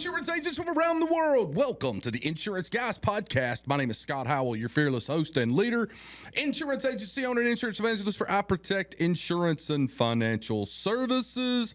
Insurance agents from around the world, welcome to the Insurance Guys Podcast. My name is Scott Howell, your fearless host and leader, insurance agency owner and insurance evangelist for I Protect Insurance and Financial Services,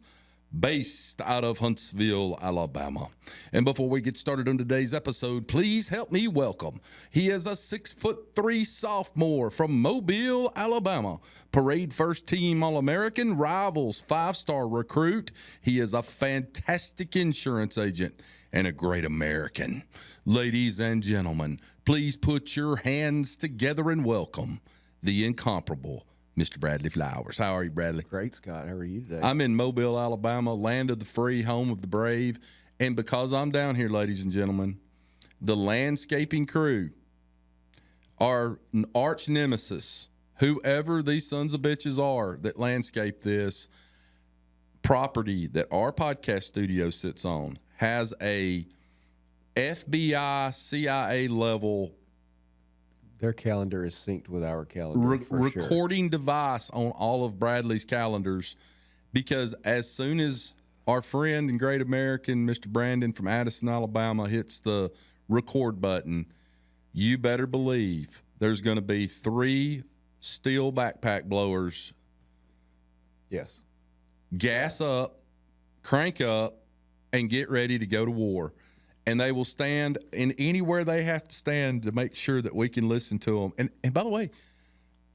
based out of Huntsville, Alabama. And before we get started on today's episode, please help me welcome. He is a 6'3" sophomore from Mobile, Alabama. Parade first team All-American, Rivals 5-star recruit. He is a fantastic insurance agent and a great American. Ladies and gentlemen, please put your hands together and welcome the incomparable Mr. Bradley Flowers. How are you, Bradley? Great, Scott. How are you today? I'm in Mobile, Alabama, land of the free, home of the brave. And because I'm down here, ladies and gentlemen, the landscaping crew, our arch nemesis, whoever these sons of bitches are that landscape this property that our podcast studio sits on, has a FBI, CIA level Their calendar is synced with our calendar. recording device on all of Bradley's calendars, because as soon as our friend and great American, Mr. Brandon from Addison, Alabama, hits the record button, you better believe there's going to be 3 steel backpack blowers. Yes. Gas up, crank up, and get ready to go to war. And they will stand in anywhere they have to stand to make sure that we can listen to them. And by the way,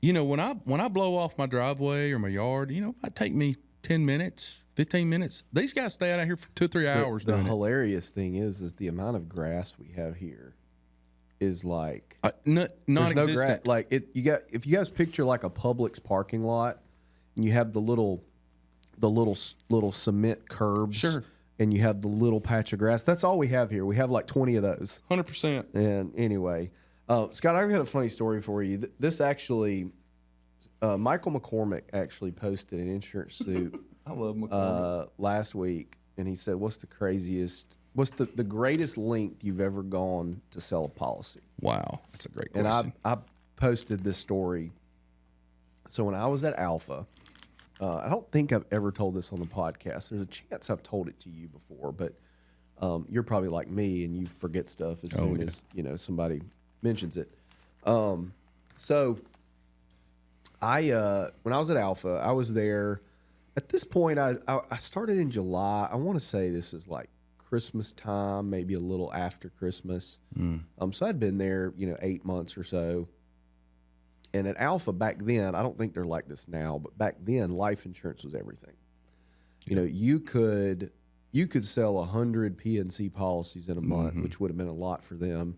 you know, when I blow off my driveway or my yard, you know, it might take me 10 minutes, 15 minutes. These guys stay out here for 2 or 3 hours. The hilarious thing is the amount of grass we have here is like non-existent. No grass. Like if you guys picture like a Publix parking lot, and you have the little cement curbs. Sure. And you have the little patch of grass. That's all we have here. We have like 20 of those. 100%. And anyway, Scott, I've got a funny story for you. This actually, Michael McCormick actually posted an insurance suit I love McCormick. last week, and he said, what's the greatest length you've ever gone to sell a policy? Wow. That's a great question. And I posted this story. So when I was at Alpha, I don't think I've ever told this on the podcast. There's a chance I've told it to you before, but you're probably like me and you forget stuff as soon as somebody mentions it. So I when I was at Alpha, I was there. At this point, I started in July. I want to say this is like Christmas time, maybe a little after Christmas. So I'd been there, 8 months or so. And at Alpha back then, I don't think they're like this now, but back then, life insurance was everything. You know, you could sell 100 PNC policies in a month, which would have been a lot for them,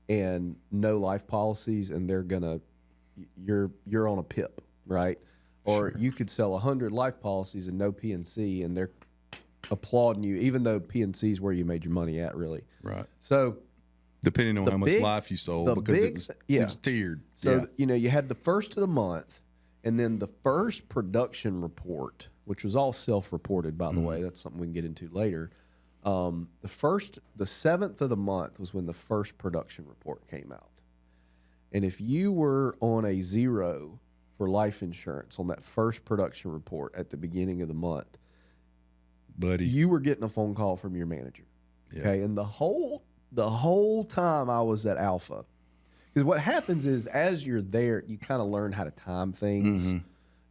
and no life policies, and you're on a PIP, right? Or you could sell 100 life policies and no PNC, and they're applauding you, even though PNC is where you made your money at, really. Right. So, depending on how much life you sold, because it was tiered. So, you had the first of the month, and then the first production report, which was all self-reported, by the way. That's something we can get into later. The 7th of the month was when the first production report came out. And if you were on a 0 for life insurance on that first production report at the beginning of the month, buddy, you were getting a phone call from your manager. Yeah. Okay, and the whole time I was at Alpha, because what happens is as you're there, you kind of learn how to time things, and,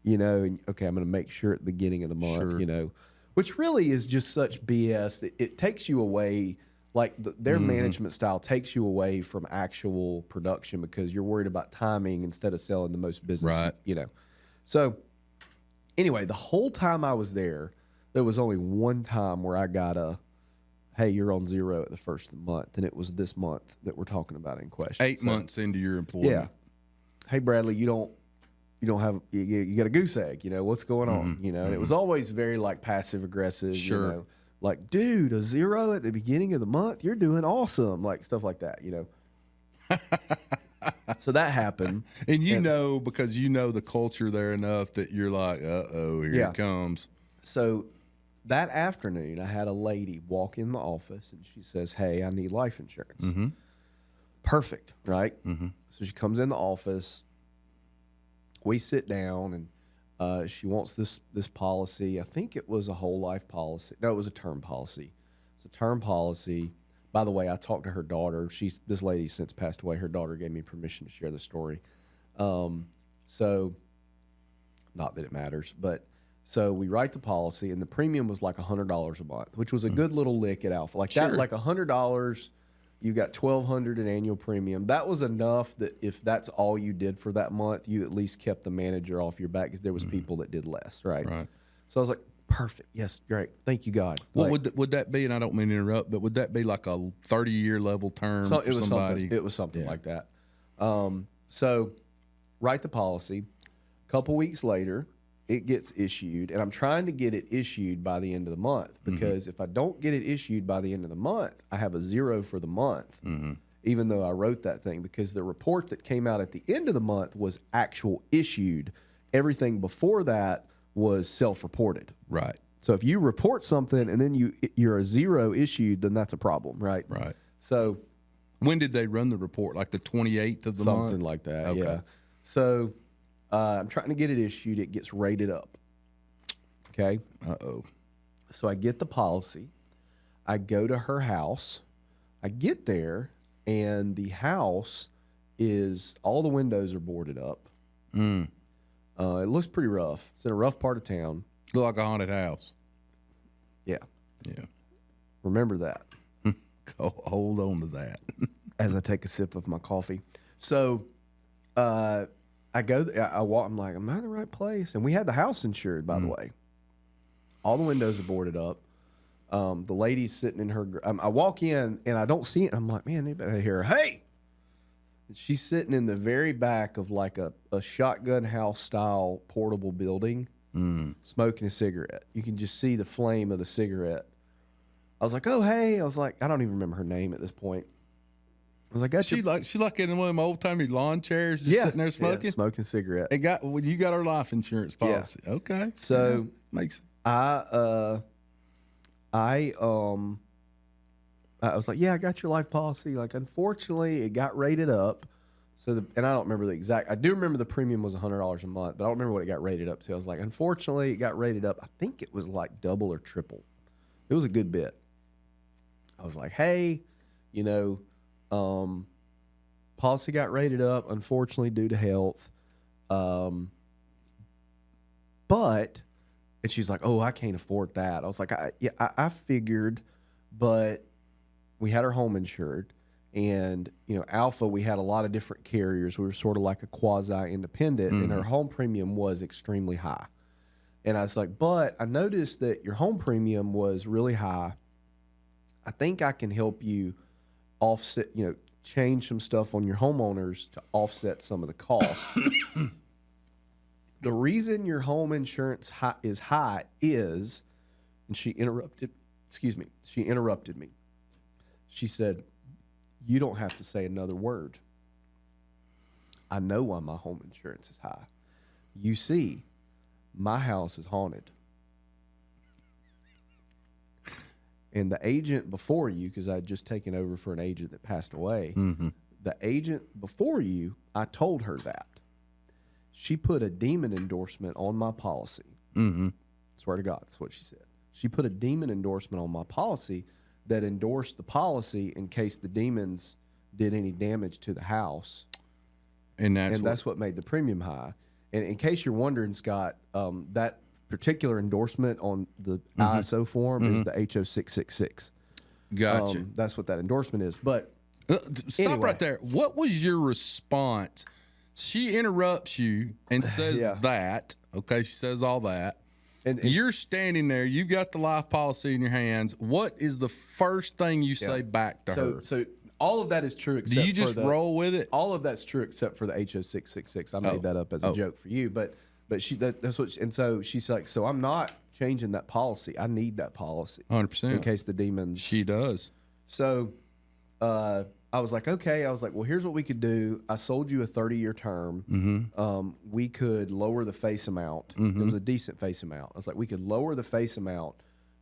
I'm going to make sure at the beginning of the month, which really is just such BS. It takes you away, like their management style takes you away from actual production because you're worried about timing instead of selling the most business, right. So anyway, the whole time I was there was only one time where I got hey, you're on 0 at the first of the month, and it was this month that we're talking about in question. 8 months into your employment. Yeah. Hey, Bradley, you don't have you got a goose egg. What's going on? And it was always very like passive aggressive. Sure. Like, dude, a 0 at the beginning of the month, you're doing awesome. Like stuff like that. So that happened, and because the culture there enough that you're like, here it comes. So that afternoon, I had a lady walk in the office, and she says, hey, I need life insurance. Perfect, right? So she comes in the office. We sit down, and she wants this policy. I think it was a whole life policy. No, it was a term policy. It's a term policy. By the way, I talked to her daughter. This lady's since passed away. Her daughter gave me permission to share the story. So, not that it matters, but so we write the policy, and the premium was like $100 a month, which was a good little lick at Alpha. Like that, like $100. You got $1,200 in annual premium. That was enough that if that's all you did for that month, you at least kept the manager off your back, because there was people that did less, right? So I was like, perfect. Yes, great. Thank you, God. What would that be? And I don't mean to interrupt, but would that be like a 30-year level term for somebody? It was something like that. So write the policy. A couple weeks later, it gets issued, and I'm trying to get it issued by the end of the month, because if I don't get it issued by the end of the month, I have a zero for the month, even though I wrote that thing, because the report that came out at the end of the month was actual issued. Everything before that was self-reported. Right. So if you report something and then you're a zero issued, then that's a problem, right? Right. So when did they run the report? Like the 28th of the month? Something like that, yeah. So I'm trying to get it issued. It gets rated up. Okay. Uh-oh. So I get the policy. I go to her house. I get there, and the house is, all the windows are boarded up. It looks pretty rough. It's in a rough part of town. Look like a haunted house. Yeah. Yeah. Remember that. Hold on to that. As I take a sip of my coffee. So I go, I walk, I'm like, am I in the right place? And we had the house insured, by the way. All the windows are boarded up. The lady's sitting in her, I walk in and I don't see it. I'm like, man, they better hear, hey! She's sitting in the very back of like a shotgun house style portable building, smoking a cigarette. You can just see the flame of the cigarette. I was like, oh, hey. I was like, I don't even remember her name at this point. I was like, she like in one of them old timey lawn chairs, just sitting there smoking, smoking a cigarette. You got her life insurance policy. Yeah. Okay, so makes sense. I was like, yeah, I got your life policy. Like, unfortunately, it got rated up. So, and I don't remember the exact. I do remember the premium was $100 a month, but I don't remember what it got rated up to. I was like, unfortunately, it got rated up. I think it was like double or triple. It was a good bit. I was like, hey, policy got rated up, unfortunately, due to health. But, and she's like, oh, I can't afford that. I was like, I figured, but we had her home insured. And, Alpha, we had a lot of different carriers. We were sort of like a quasi-independent, and her home premium was extremely high. And I was like, but I noticed that your home premium was really high. I think I can help you offset, change some stuff on your homeowners to offset some of the costs. The reason your home insurance is high is, and she interrupted me. She said, you don't have to say another word. I know why my home insurance is high. You see, my house is haunted. And the agent before you, because I had just taken over for an agent that passed away, the agent before you, I told her that. She put a demon endorsement on my policy. Swear to God, that's what she said. She put a demon endorsement on my policy that endorsed the policy in case the demons did any damage to the house. And that's what made the premium high. And in case you're wondering, Scott, that particular endorsement on the ISO form is the HO666. Gotcha. That's what that endorsement is. But stop right there. What was your response? She interrupts you and says that. Okay, she says all that. And you're standing there. You've got the life policy in your hands. What is the first thing you say back to her? So all of that is true. Except do you just roll with it? All of that's true except for the HO666. I made that up as a joke for you, but that's what. And so she's like, so I'm not changing that policy. I need that policy 100% in case the demons. She does. So I was like, okay. I was like, well, here's what we could do. I sold you a 30-year term. We could lower the face amount. It was a decent face amount. I was like, we could lower the face amount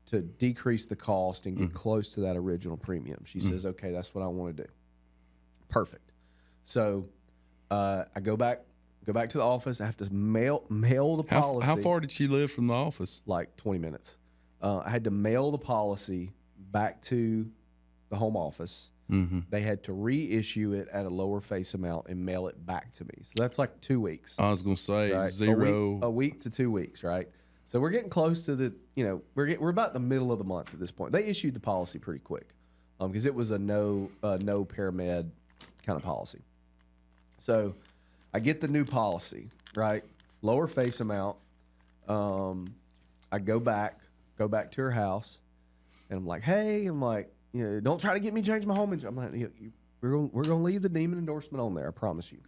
to decrease the cost and get close to that original premium. She says, okay, that's what I want to do. Perfect. So I go back to the office. I have to mail the policy. How far did she live from the office? Like 20 minutes. I had to mail the policy back to the home office. They had to reissue it at a lower face amount and mail it back to me. So that's like 2 weeks. I was going to say Right? zero. A week to 2 weeks, right? So we're getting close to the, we're about the middle of the month at this point. They issued the policy pretty quick because it was a no paramed kind of policy. So I get the new policy, right? Lower face amount. I go back to her house, and I'm like, hey, don't try to get me to change my home. I'm like, we're gonna leave the Neiman endorsement on there. I promise you.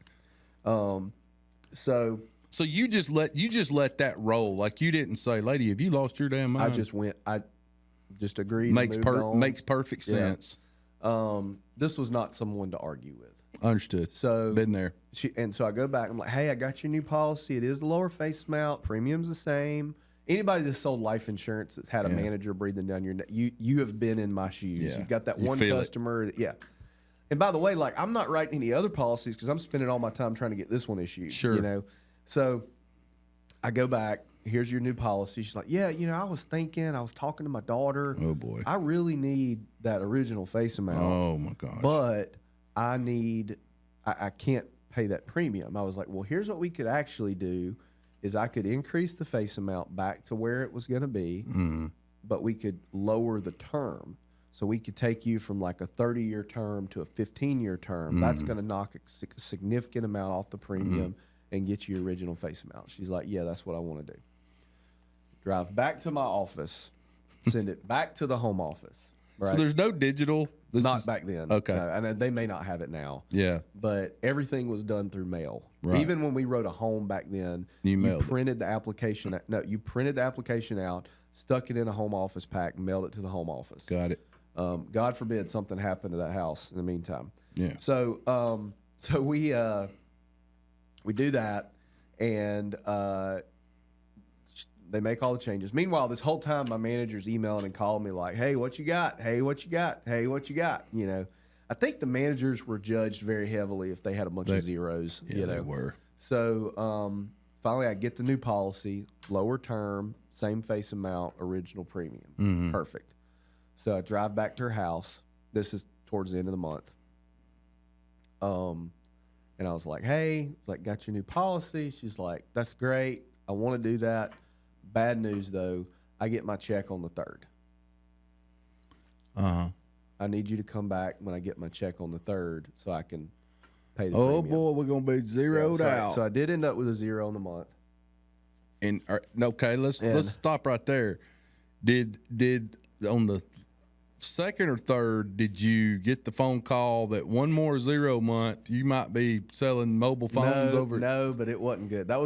So you just let that roll. Like you didn't say, lady, have you lost your damn mind? I just agreed. Makes makes perfect sense. This was not someone to argue with. Understood. So been there. So I go back. I'm like, hey, I got your new policy. It is the lower face amount. Premium's the same. Anybody that's sold life insurance that's had a manager breathing down your neck, you have been in my shoes. Yeah. You've got that You one feel customer. Yeah. And by the way, like I'm not writing any other policies because I'm spending all my time trying to get this one issued. Sure. So I go back. Here's your new policy. She's like, yeah, I was talking to my daughter. Oh boy. I really need that original face amount. Oh my gosh. But I can't pay that premium. I was like, well, here's what we could actually do is I could increase the face amount back to where it was going to be, but we could lower the term. So we could take you from like a 30-year term to a 15-year term. That's going to knock a significant amount off the premium and get you your original face amount. She's like, yeah, that's what I want to do. Drive back to my office, send it back to the home office. Right? So there's no digital? Not back then. Okay. No, and they may not have it now. Yeah. But everything was done through mail. Right. Even when we wrote a home back then, you printed the application. No, you printed the application out, stuck it in a home office pack, mailed it to the home office. Got it. God forbid something happened to that house in the meantime. Yeah. So we do that, and they make all the changes. Meanwhile, this whole time, my manager's emailing and calling me like, hey, what you got? Hey, what you got? Hey, what you got? I think the managers were judged very heavily if they had a bunch of zeros. Yeah, they were. So finally, I get the new policy, lower term, same face amount, original premium. Perfect. So I drive back to her house. This is towards the end of the month. And I was like, hey, got your new policy? She's like, that's great. I want to do that. Bad news, though. I get my check on the 3rd. I need you to come back when I get my check on the 3rd so I can pay the premium. Boy, we're going to be zeroed out. So I did end up with a zero on the month. And okay, let's stop right there. Did on the 2nd or 3rd, did you get the phone call that one more zero month you might be selling mobile phones over? No, but it wasn't good. I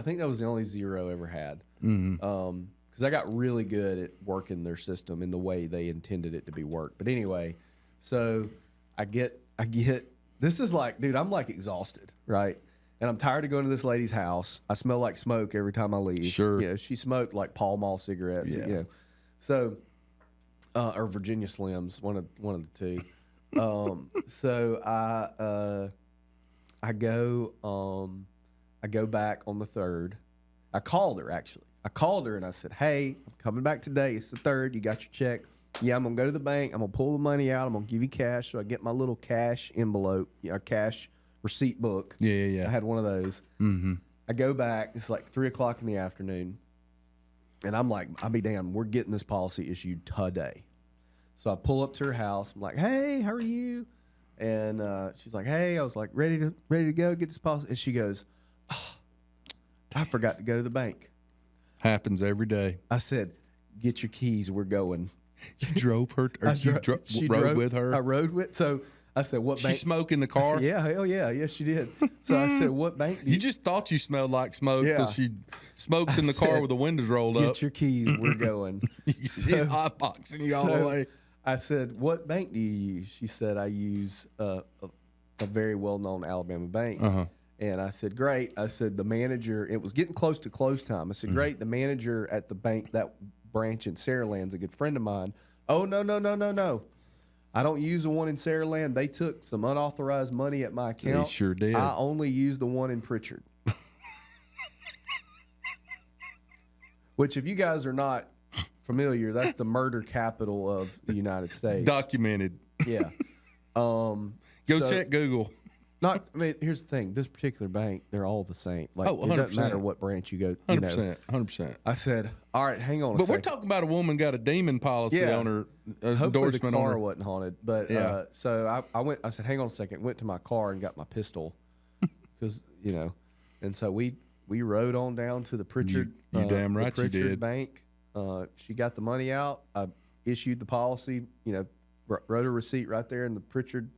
think that was the only zero I ever had. Because I got really good at working their system in the way they intended it to be worked. But anyway, so I get this is like, dude, I'm like exhausted, right? And I'm tired of going to this lady's house. I smell like smoke every time I leave. Sure. She smoked like Pall Mall cigarettes. Yeah. So, or Virginia Slims, one of the two. So I go back on the 3rd. I called her actually. I called her and I said, hey, I'm coming back today. It's the 3rd. You got your check? Yeah, I'm gonna go to the bank. I'm gonna pull the money out. I'm gonna give you cash. So I get my little cash envelope, cash receipt book. Yeah. I had one of those. I go back. It's like 3:00 in the afternoon, and I'm like, I'll be damned. We're getting this policy issued today. So I pull up to her house. I'm like, hey, how are you? And she's like, hey. I was like, ready to go get this policy. And she goes, oh, I forgot to go to the bank. Happens every day. I said, get your keys. We're going. You drove her, or you rode with her? I rode with. So I said, what bank? She smoked in the car? Yeah, hell yeah. Yes, she did. So I said, what bank do you just thought you smelled like smoke because she smoked in the car with the windows rolled up. Get your keys. We're going. She's hotboxing you all the way. I said, what bank do you use? She said, I use a very well-known Alabama bank. And I said, great. I said, the manager, it was getting close to close time. I said, great. The manager at the bank, that branch in Saraland's a good friend of mine. Oh, no. I don't use the one in Saraland. They took some unauthorized money at my account. They sure did. I only use the one in Pritchard. Which, if you guys are not familiar, that's the murder capital of the United States. Documented. Yeah. Go check Google. I mean, here's the thing. This particular bank, they're all the same. Like, Oh, it doesn't 100%. matter what branch you go. 100%. 100%. I said, all right, hang on a But second. we're talking about a woman got a demon policy Yeah. on her Hopefully the endorsement on car her. wasn't haunted. But Yeah. so I said, hang on a second. Went to my car and got my pistol because, and so we rode on down to the Pritchard. You damn the right you Pritchard did. Bank. She got the money out. I issued the policy, wrote a receipt right there in the Pritchard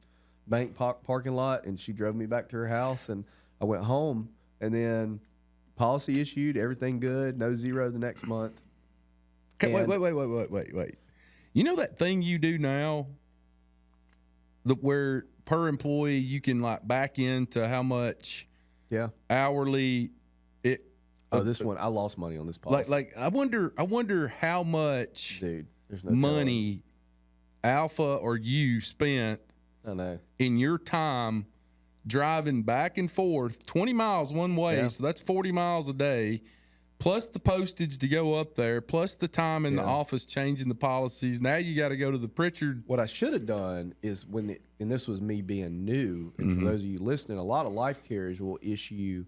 Bank parking lot, and she drove me back to her house, and I went home, and then policy issued, everything good, no zero the next month. Okay, And- wait. You know that thing you do now, where per employee you can like back into how much Yeah. hourly it. Oh, this one, I lost money on this policy. Like I wonder how much Dude, there's no money Alpha or you spent telling. I know. in your time driving back and forth 20 miles one way, Yeah. so that's 40 miles a day, plus the postage to go up there, plus the time in the Yeah. office changing the policies. Now you got to go to the Pritchard. What I should have done is and this was me being new, and Mm-hmm. for those of you listening, a lot of life carriers will issue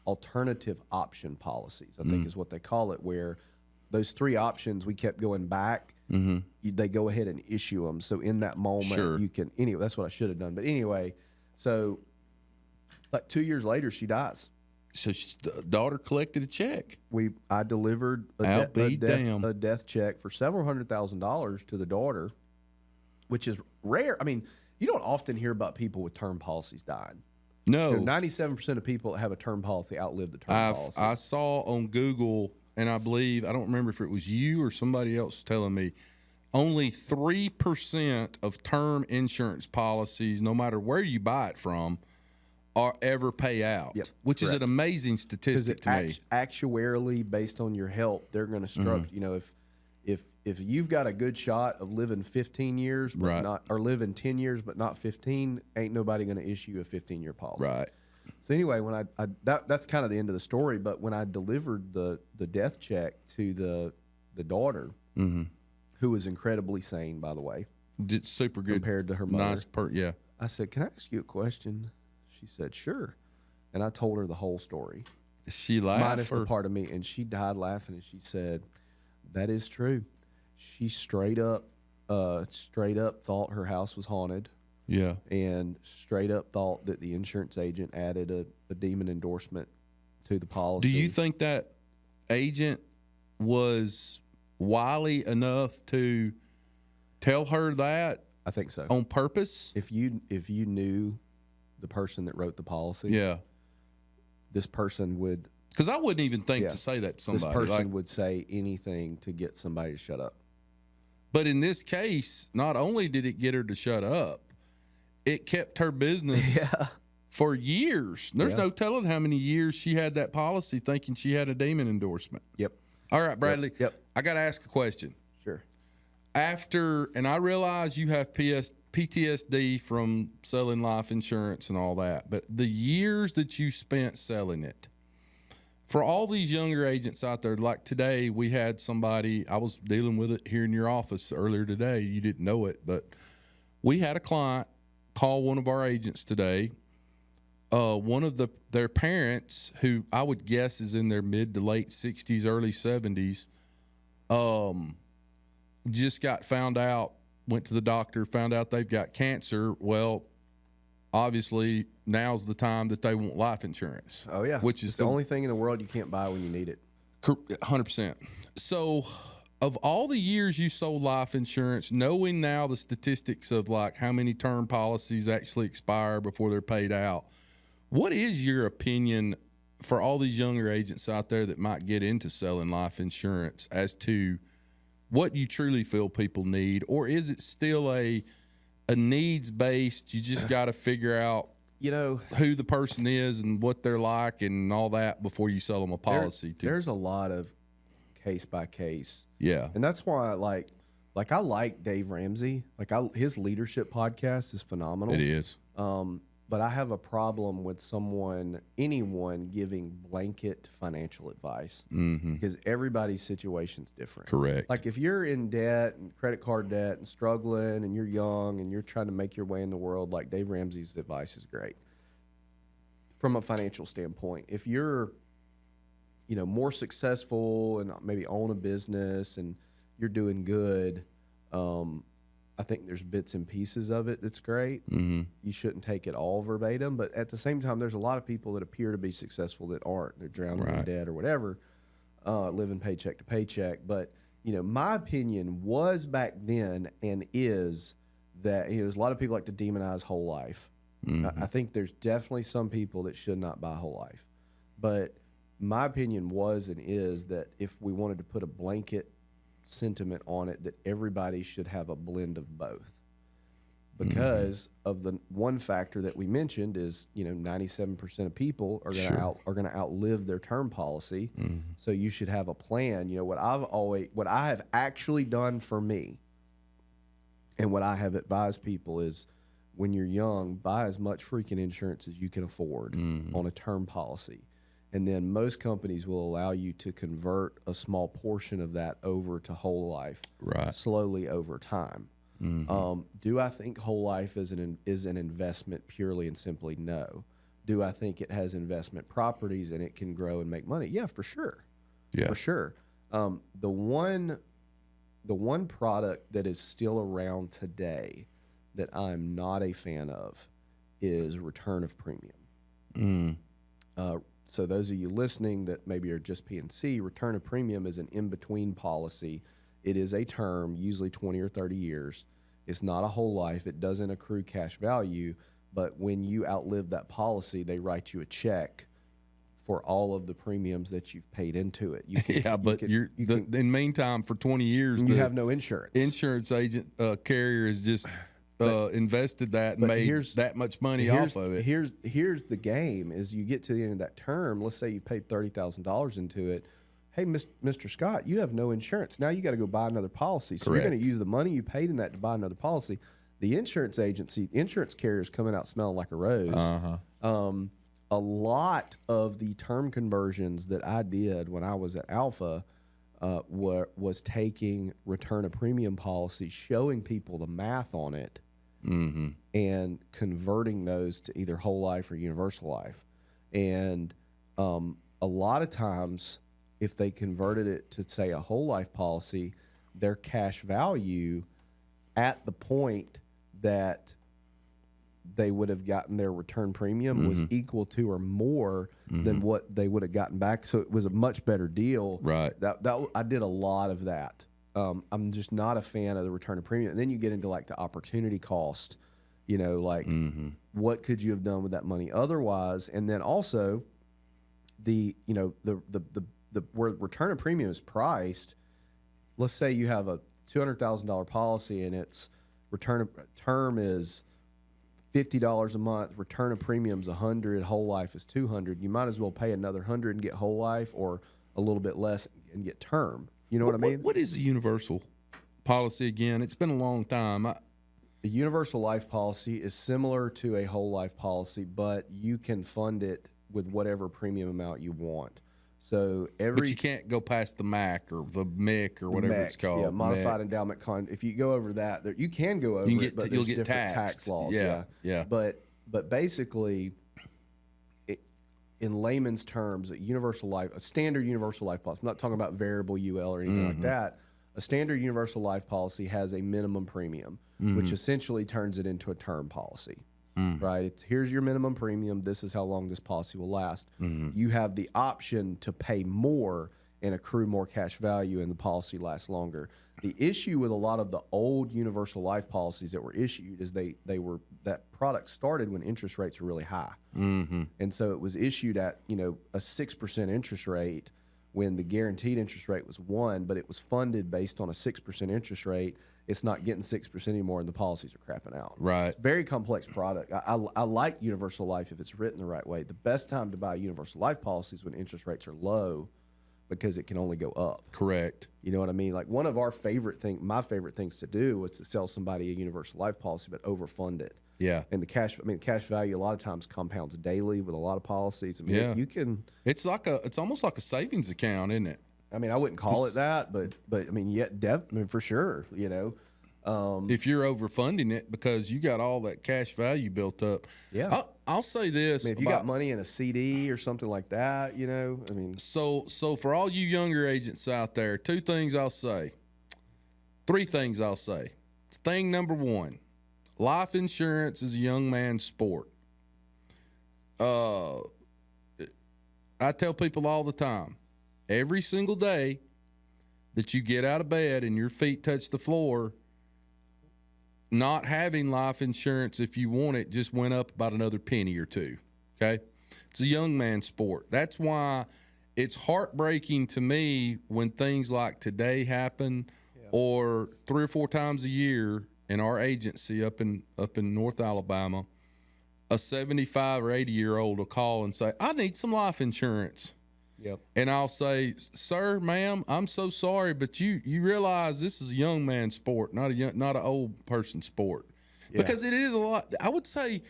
alternative option policies, I Mm. think is what they call it, where those three options we kept going back. They go ahead and issue them. So in that moment, Mm-hmm. Sure. you can, anyway, that's what I should have done. But anyway, so like 2 years later, she dies. So the daughter collected a check. I delivered I'll be damned. a death check for several $100,000 to the daughter, which is rare. I mean, you don't often hear about people with term policies dying. No, 97% of people that have a term policy outlive the term policy. I saw on Google, and I believe, I don't remember if it was you or somebody else telling me, only 3% of term insurance policies, no matter where you buy it from, are ever pay out, Yep, which is correct. an amazing Because statistic to me. actuarially, based on your health, they're going to structure. Mm-hmm. If you've got a good shot of living 15 years, but Right. not, or living 10 years but not 15, ain't nobody going to issue a 15-year policy. Right. So anyway, when that's kind of the end of the story. But when I delivered the death check to the daughter, Mm-hmm. who was incredibly sane, by the way, It's super good. compared to her mother, Nice yeah. I said, "Can I ask you a question?" She said, "Sure," and I told her the whole story, She laughed. minus the part of me, and she died laughing, and she said, "That is true." She straight up thought her house was haunted, Yeah. and straight up thought that the insurance agent added a demon endorsement to the policy. Do you think that agent was wily enough to tell her that I think so. on purpose? If you knew the person that wrote the policy, Yeah. this person would Because I wouldn't even think Yeah. to say that to this somebody. person Like, would say anything to get somebody to shut up. but in this case, not only did it get her to shut up, it kept her business for years. There's Yeah. no telling how many years she had that policy thinking she had a demon endorsement. Yep. All right, Bradley. Yep. I got to ask a question. Sure. And I realize you have PTSD from selling life insurance and all that, but the years that you spent selling it, for all these younger agents out there, like today, we had somebody, I was dealing with it here in your office earlier today. You didn't know it, but we had a client call one of our agents today. One of their parents, who I would guess is in their mid to late 60s, early 70s, just got found out, went to the doctor, found out they've got cancer. Well, obviously now's the time that they want life insurance. Oh yeah. Which is it's the only thing in the world you can't buy when you need it. 100%. So of all the years you sold life insurance, knowing now the statistics of like how many term policies actually expire before they're paid out, what is your opinion for all these younger agents out there that might get into selling life insurance as to what you truly feel people need? Or is it still a needs based, you just got to figure out who the person is and what they're like and all that before you sell them a policy? There's a lot of case by case. Yeah. And that's why I like Dave Ramsey. His leadership podcast is phenomenal. It is. but I have a problem with anyone giving blanket financial advice because everybody's situation's different. Correct. Like if you're in debt and credit card debt and struggling and you're young and you're trying to make your way in the world, like Dave Ramsey's advice is great from a financial standpoint. If you're, more successful and maybe own a business and you're doing good, I think there's bits and pieces of it that's great. You shouldn't take it all verbatim, but at the same time, there's a lot of people that appear to be successful that aren't. They're drowning in debt or whatever, living paycheck to paycheck. But, my opinion was back then and is that, there's a lot of people like to demonize whole life. I think there's definitely some people that should not buy whole life. But my opinion was and is that if we wanted to put a blanket sentiment on it, that everybody should have a blend of both because of the one factor that we mentioned is 97% of people are going to outlive their term policy. So you should have a plan. What I have actually done for me and what I have advised people is when you're young, buy as much freaking insurance as you can afford on a term policy. And then most companies will allow you to convert a small portion of that over to whole life slowly over time. Do I think whole life is an investment purely and simply? No. Do I think it has investment properties and it can grow and make money? Yeah, for sure. Yeah. For sure. The one product that is still around today that I'm not a fan of is return of premium. So those of you listening that maybe are just P&C, return of premium is an in-between policy. It is a term, usually 20 or 30 years. It's not a whole life. It doesn't accrue cash value. But when you outlive that policy, they write you a check for all of the premiums that you've paid into it. In the meantime, for 20 years, you have no insurance. Insurance agent carrier is just invested that and made that much money off of it. Here's the game: is you get to the end of that term. Let's say you paid $30,000 into it. Hey, Mr. Scott, you have no insurance. Now you got to go buy another policy. So you're going to use the money you paid in that to buy another policy. The insurance carrier is coming out smelling like a rose. A lot of the term conversions that I did when I was at Alpha was taking return of premium policies, showing people the math on it, and converting those to either whole life or universal life. And a lot of times, if they converted it to, say, a whole life policy, their cash value at the point that they would have gotten their return premium was equal to or more than what they would have gotten back. So it was a much better deal. Right. That I did a lot of that. I'm just not a fan of the return of premium. And then you get into like the opportunity cost, what could you have done with that money otherwise? And then also the where return of premium is priced. Let's say you have a $200,000 policy and its term is $50 a month, return of premium's $100, whole life is $200. You might as well pay another $100 and get whole life, or a little bit less and get term. You know what I mean? What is a universal policy again? It's been a long time. A universal life policy is similar to a whole life policy, but you can fund it with whatever premium amount you want. So but you can't go past the MAC or the MIC or whatever it's called. Yeah, modified endowment if you go over that, you can go over it, but you'll get different tax laws. Yeah. But basically, in layman's terms, a standard universal life policy. I'm not talking about variable UL or anything like that. A standard universal life policy has a minimum premium, which essentially turns it into a term policy. Right? Here's your minimum premium. This is how long this policy will last. You have the option to pay more and accrue more cash value, and the policy lasts longer. The issue with a lot of the old universal life policies that were issued is that product started when interest rates were really high, and so it was issued at a 6% interest rate when the guaranteed interest rate was 1%, but it was funded based on a 6% interest rate. It's not getting 6% anymore, and the policies are crapping out. Right. It's a very complex product. I like universal life if it's written the right way. The best time to buy universal life policies when interest rates are low, because it can only go up. Correct. You know what I mean? Like my favorite things to do was to sell somebody a universal life policy, but overfund it. Yeah. And the cash value a lot of times compounds daily with a lot of policies. I mean, Yeah. you can. It's almost like a savings account, isn't it? I mean, I wouldn't call it that, but I mean, for sure, you know. If you're overfunding it because you got all that cash value built up. Yeah. I'll say this. I mean, if you got money in a CD or something like that, you know, I mean. So for all you younger agents out there, three things I'll say. Thing number one, life insurance is a young man's sport. I tell people all the time, every single day that you get out of bed and your feet touch the floor, not having life insurance, if you want it, just went up about another penny or two. Okay. It's a young man's sport. That's why it's heartbreaking to me when things like today happen, or 3 or 4 times a year in our agency up in North Alabama, a 75 or 80-year-old will call and say, I need some life insurance. Yep. And I'll say, sir, ma'am, I'm so sorry, but you realize this is a young man's sport, not an old person sport. Yeah. Because it is a lot. I would say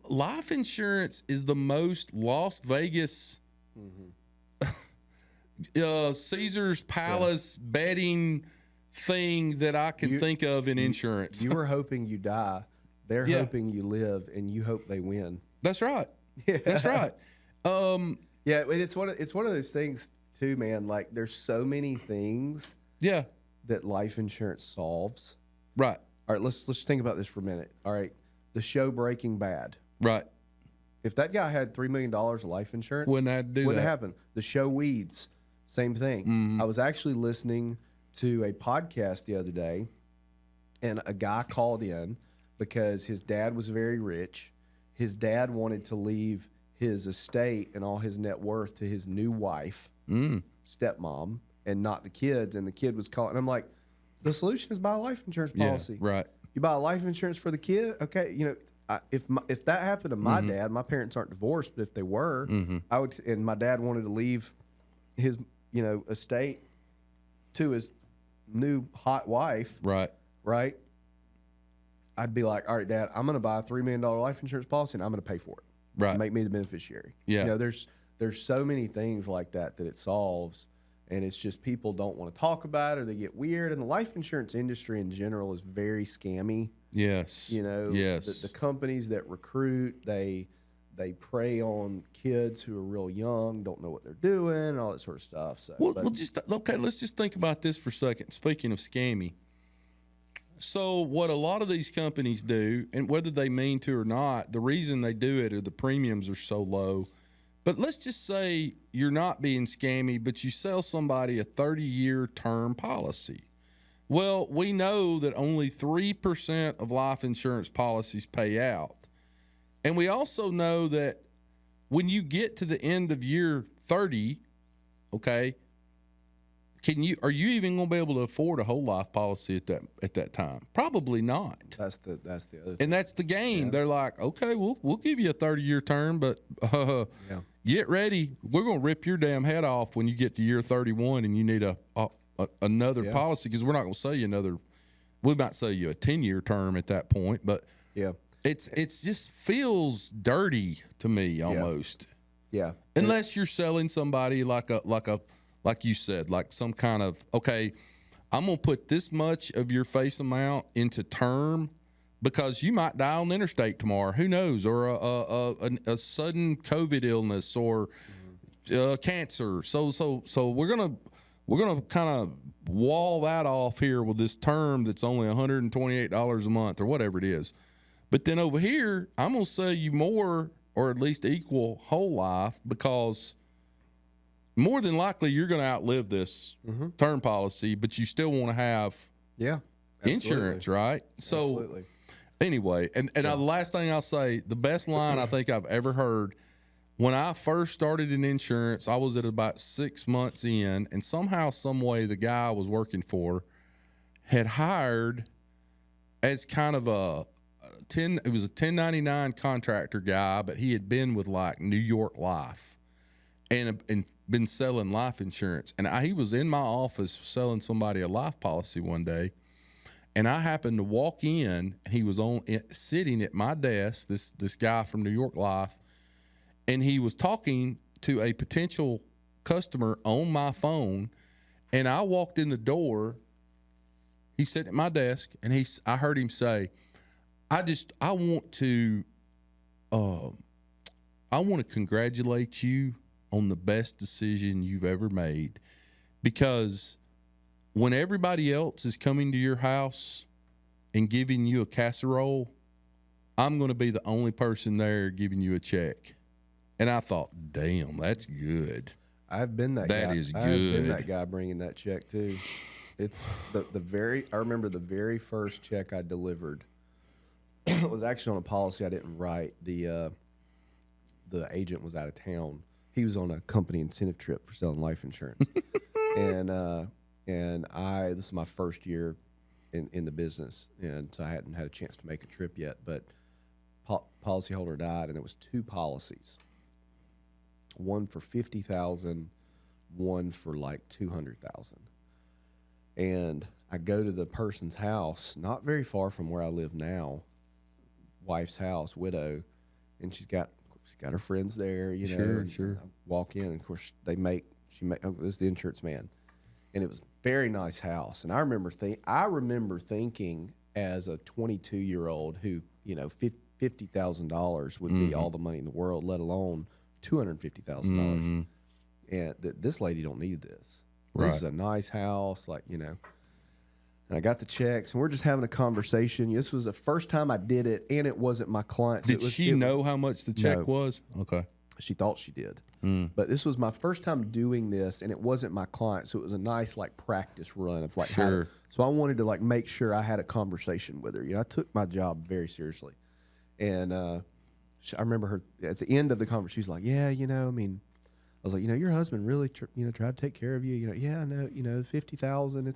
life insurance is the most Las Vegas, Caesar's Palace betting thing that I can think of in insurance. You were hoping you die. They're hoping you live, and you hope they win. That's right. Yeah. That's right. Yeah, and it's one of those things too, man. Like, there's so many things that life insurance solves. Right. All right, let's think about this for a minute. All right, the show Breaking Bad. Right. If that guy had $3 million of life insurance, wouldn't happen. The show Weeds, same thing. Mm-hmm. I was actually listening to a podcast the other day, and a guy called in because his dad was very rich. His dad wanted to leave his estate and all his net worth to his new wife, stepmom, and not the kids. And the kid was calling. And I'm like, the solution is buy a life insurance policy. Yeah, right. You buy a life insurance for the kid. Okay, you know, if that happened to my dad, my parents aren't divorced, but if they were, I would. And my dad wanted to leave his, you know, estate to his new hot wife. Right. Right. I'd be like, all right, Dad, I'm going to buy a $3 million life insurance policy, and I'm going to pay for it. Right. Make me the beneficiary. Yeah. You know, there's so many things like that it solves, and it's just people don't want to talk about it, or they get weird. And the life insurance industry in general is very scammy. Yes. You know, the companies that recruit, they prey on kids who are real young, don't know what they're doing, all that sort of stuff. So, let's just think about this for a second. Speaking of scammy. So what a lot of these companies do, and whether they mean to or not, the reason they do it is the premiums are so low. But let's just say you're not being scammy, but you sell somebody a 30-year term policy. Well, we know that only 3% of life insurance policies pay out. And we also know that when you get to the end of year 30, okay, are you even going to be able to afford a whole life policy at that time? Probably not. That's the other thing. And that's the game. Yeah. They're like, okay, we'll give you a 30-year term, but get ready. We're going to rip your damn head off when you get to year 31 and you need another policy, because we're not going to sell you another. We might sell you a 10-year term at that point, but it's just feels dirty to me almost. Yeah. Unless you're selling somebody like you said, like some kind of, okay, I'm going to put this much of your face amount into term because you might die on the interstate tomorrow. Who knows? Or a sudden COVID illness or cancer. So we're gonna kind of wall that off here with this term that's only $128 a month or whatever it is. But then over here, I'm going to sell you more or at least equal whole life, because more than likely you're going to outlive this term policy, but you still want to have insurance, right? So anyway, and the last thing I'll say, the best line I think I've ever heard, when I first started in insurance, I was at about 6 months in, and somehow, some way, the guy I was working for had hired as kind of it was a 1099 contractor guy, but he had been with like New York Life and been selling life insurance. And he was in my office selling somebody a life policy one day. And I happened to walk in, and he was sitting at my desk, this guy from New York Life, and he was talking to a potential customer on my phone. And I walked in the door. He sat at my desk, and I heard him say, I want to congratulate you on the best decision you've ever made, because when everybody else is coming to your house and giving you a casserole, I'm going to be the only person there giving you a check. And I thought, damn, that's good. I've been that guy. That is good. I've been that guy bringing that check too. It's I remember the very first check I delivered. It was actually on a policy I didn't write. The agent was out of town. He was on a company incentive trip for selling life insurance. And this is my first year in the business, and so I hadn't had a chance to make a trip yet. But policyholder died, and it was 2 policies. One for $50,000, one for like $200,000. And I go to the person's house, not very far from where I live now, wife's house, widow, and she's got her friends there, you know. Sure. I walk in, and of course this is the insurance man, and it was a very nice house. And I remember thinking as a 22-year-old who, you know, $50,000 would be all the money in the world, let alone $250,000. And this lady don't need this. Right. This is a nice house, like, you know. And I got the checks, and we're just having a conversation. This was the first time I did it, and it wasn't my client. Did she know how much the check was? Okay. She thought she did. But this was my first time doing this, and it wasn't my client, so it was a nice, like, practice run of, like, Sure. so I wanted to, like, make sure I had a conversation with her. You know, I took my job very seriously. And I remember her at the end of the conversation, she's like, yeah, you know, I mean, I was like, you know, your husband really, tried to take care of you. You know, yeah, I know, you know, $50,000,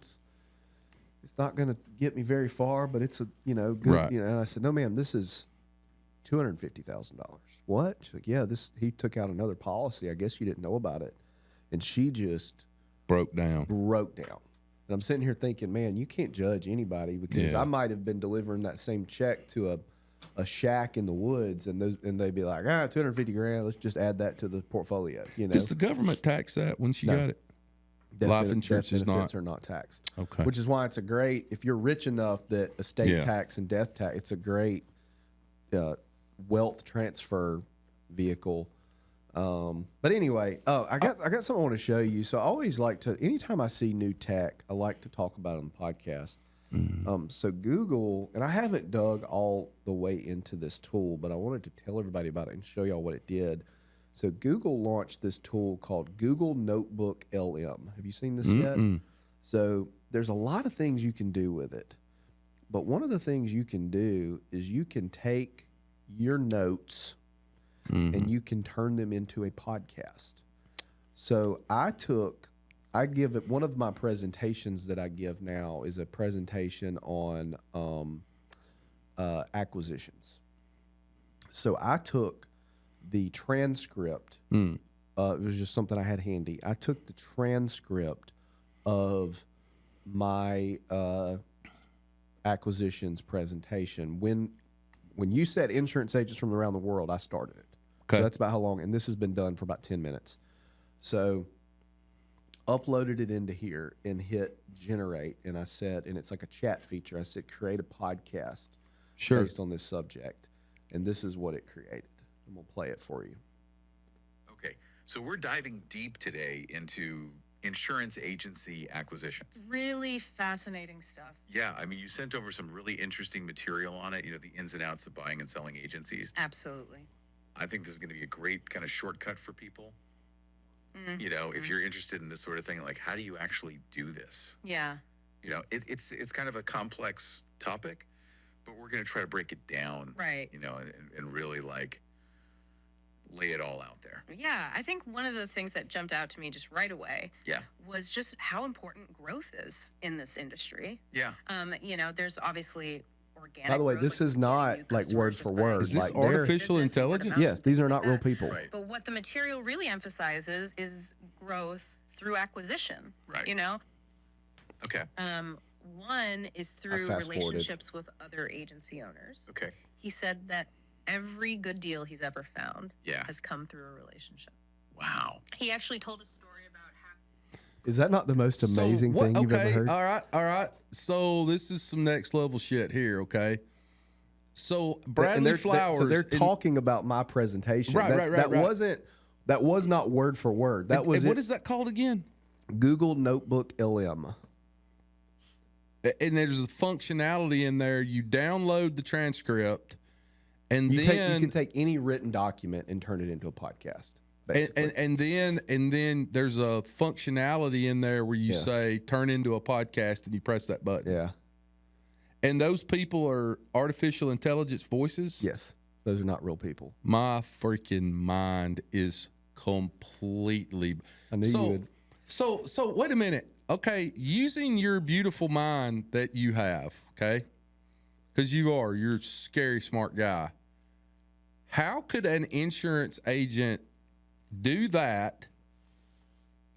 it's not going to get me very far, but it's a, you know, good, Right. you know. And I said, no, ma'am, this is $250,000. What? She's like, yeah, he took out another policy. I guess you didn't know about it. And she just broke down. And I'm sitting here thinking, man, you can't judge anybody, because I might have been delivering that same check to a shack in the woods, and they'd be like, $250,000, let's just add that to the portfolio. You know, Does the government tax that when she got it? Life insurance is not. Are not taxed. Okay. Which is why it's a great, if you're rich enough that estate tax and death tax, it's a great wealth transfer vehicle. But anyway, I got something I want to show you. So I always like to, anytime I see new tech, I like to talk about it on the podcast. So Google, and I haven't dug all the way into this tool, but I wanted to tell everybody about it and show y'all what it did. So Google launched this tool called Google Notebook LM. Have you seen this yet? So there's a lot of things you can do with it. But one of the things you can do is you can take your notes and you can turn them into a podcast. So I give it, one of my presentations that I give now is a presentation on acquisitions. So I took the transcript. It was just something I had handy. I took the transcript of my acquisitions presentation. When you said insurance agents from around the world, I started it. Okay. So that's about how long, and this has been done for about 10 minutes. So uploaded it into here and hit generate, and I said, and it's like a chat feature, I said create a podcast based on this subject, and this is what it created. I'm going to play it for you. Okay, so we're diving deep today into insurance agency acquisitions. Really fascinating stuff. Yeah, I mean, you sent over some really interesting material on it, you know, the ins and outs of buying and selling agencies. Absolutely. I think this is going to be a great kind of shortcut for people. You know, if you're interested in this sort of thing, like, how do you actually do this? Yeah. You know, it's kind of a complex topic, but we're going to try to break it down. Right. You know, and really, like, lay it all out there. Yeah, I think one of the things that jumped out to me just right away was just how important growth is in this industry. Yeah. You know, there's obviously organic By the way, growth, this like is getting not new like customers word just for by- word. Is this like they're- artificial business and word of intelligence? mouth Yes, and these things are not like real that. people. Right. But what the material really emphasizes is growth through acquisition. Right. You know, Okay. One is through relationships with other agency owners. Okay. He said that every good deal he's ever found has come through a relationship. Wow. He actually told a story about how. Is that not the most amazing thing you've ever heard? All right. So this is some next level shit here, okay? So Bradley Flowers. So they're talking about my presentation. Right. That was not word for word. That was what is that called again? Google Notebook LM. And there's a functionality in there. You download the transcript, and you then you can take any written document and turn it into a podcast. Basically. And then there's a functionality in there where you say turn into a podcast, and you press that button. Yeah. And those people are artificial intelligence voices? Yes. Those are not real people. My freaking mind is completely. I knew you would. So wait a minute. Okay, using your beautiful mind that you have, okay? Because you're a scary smart guy. How could an insurance agent do that?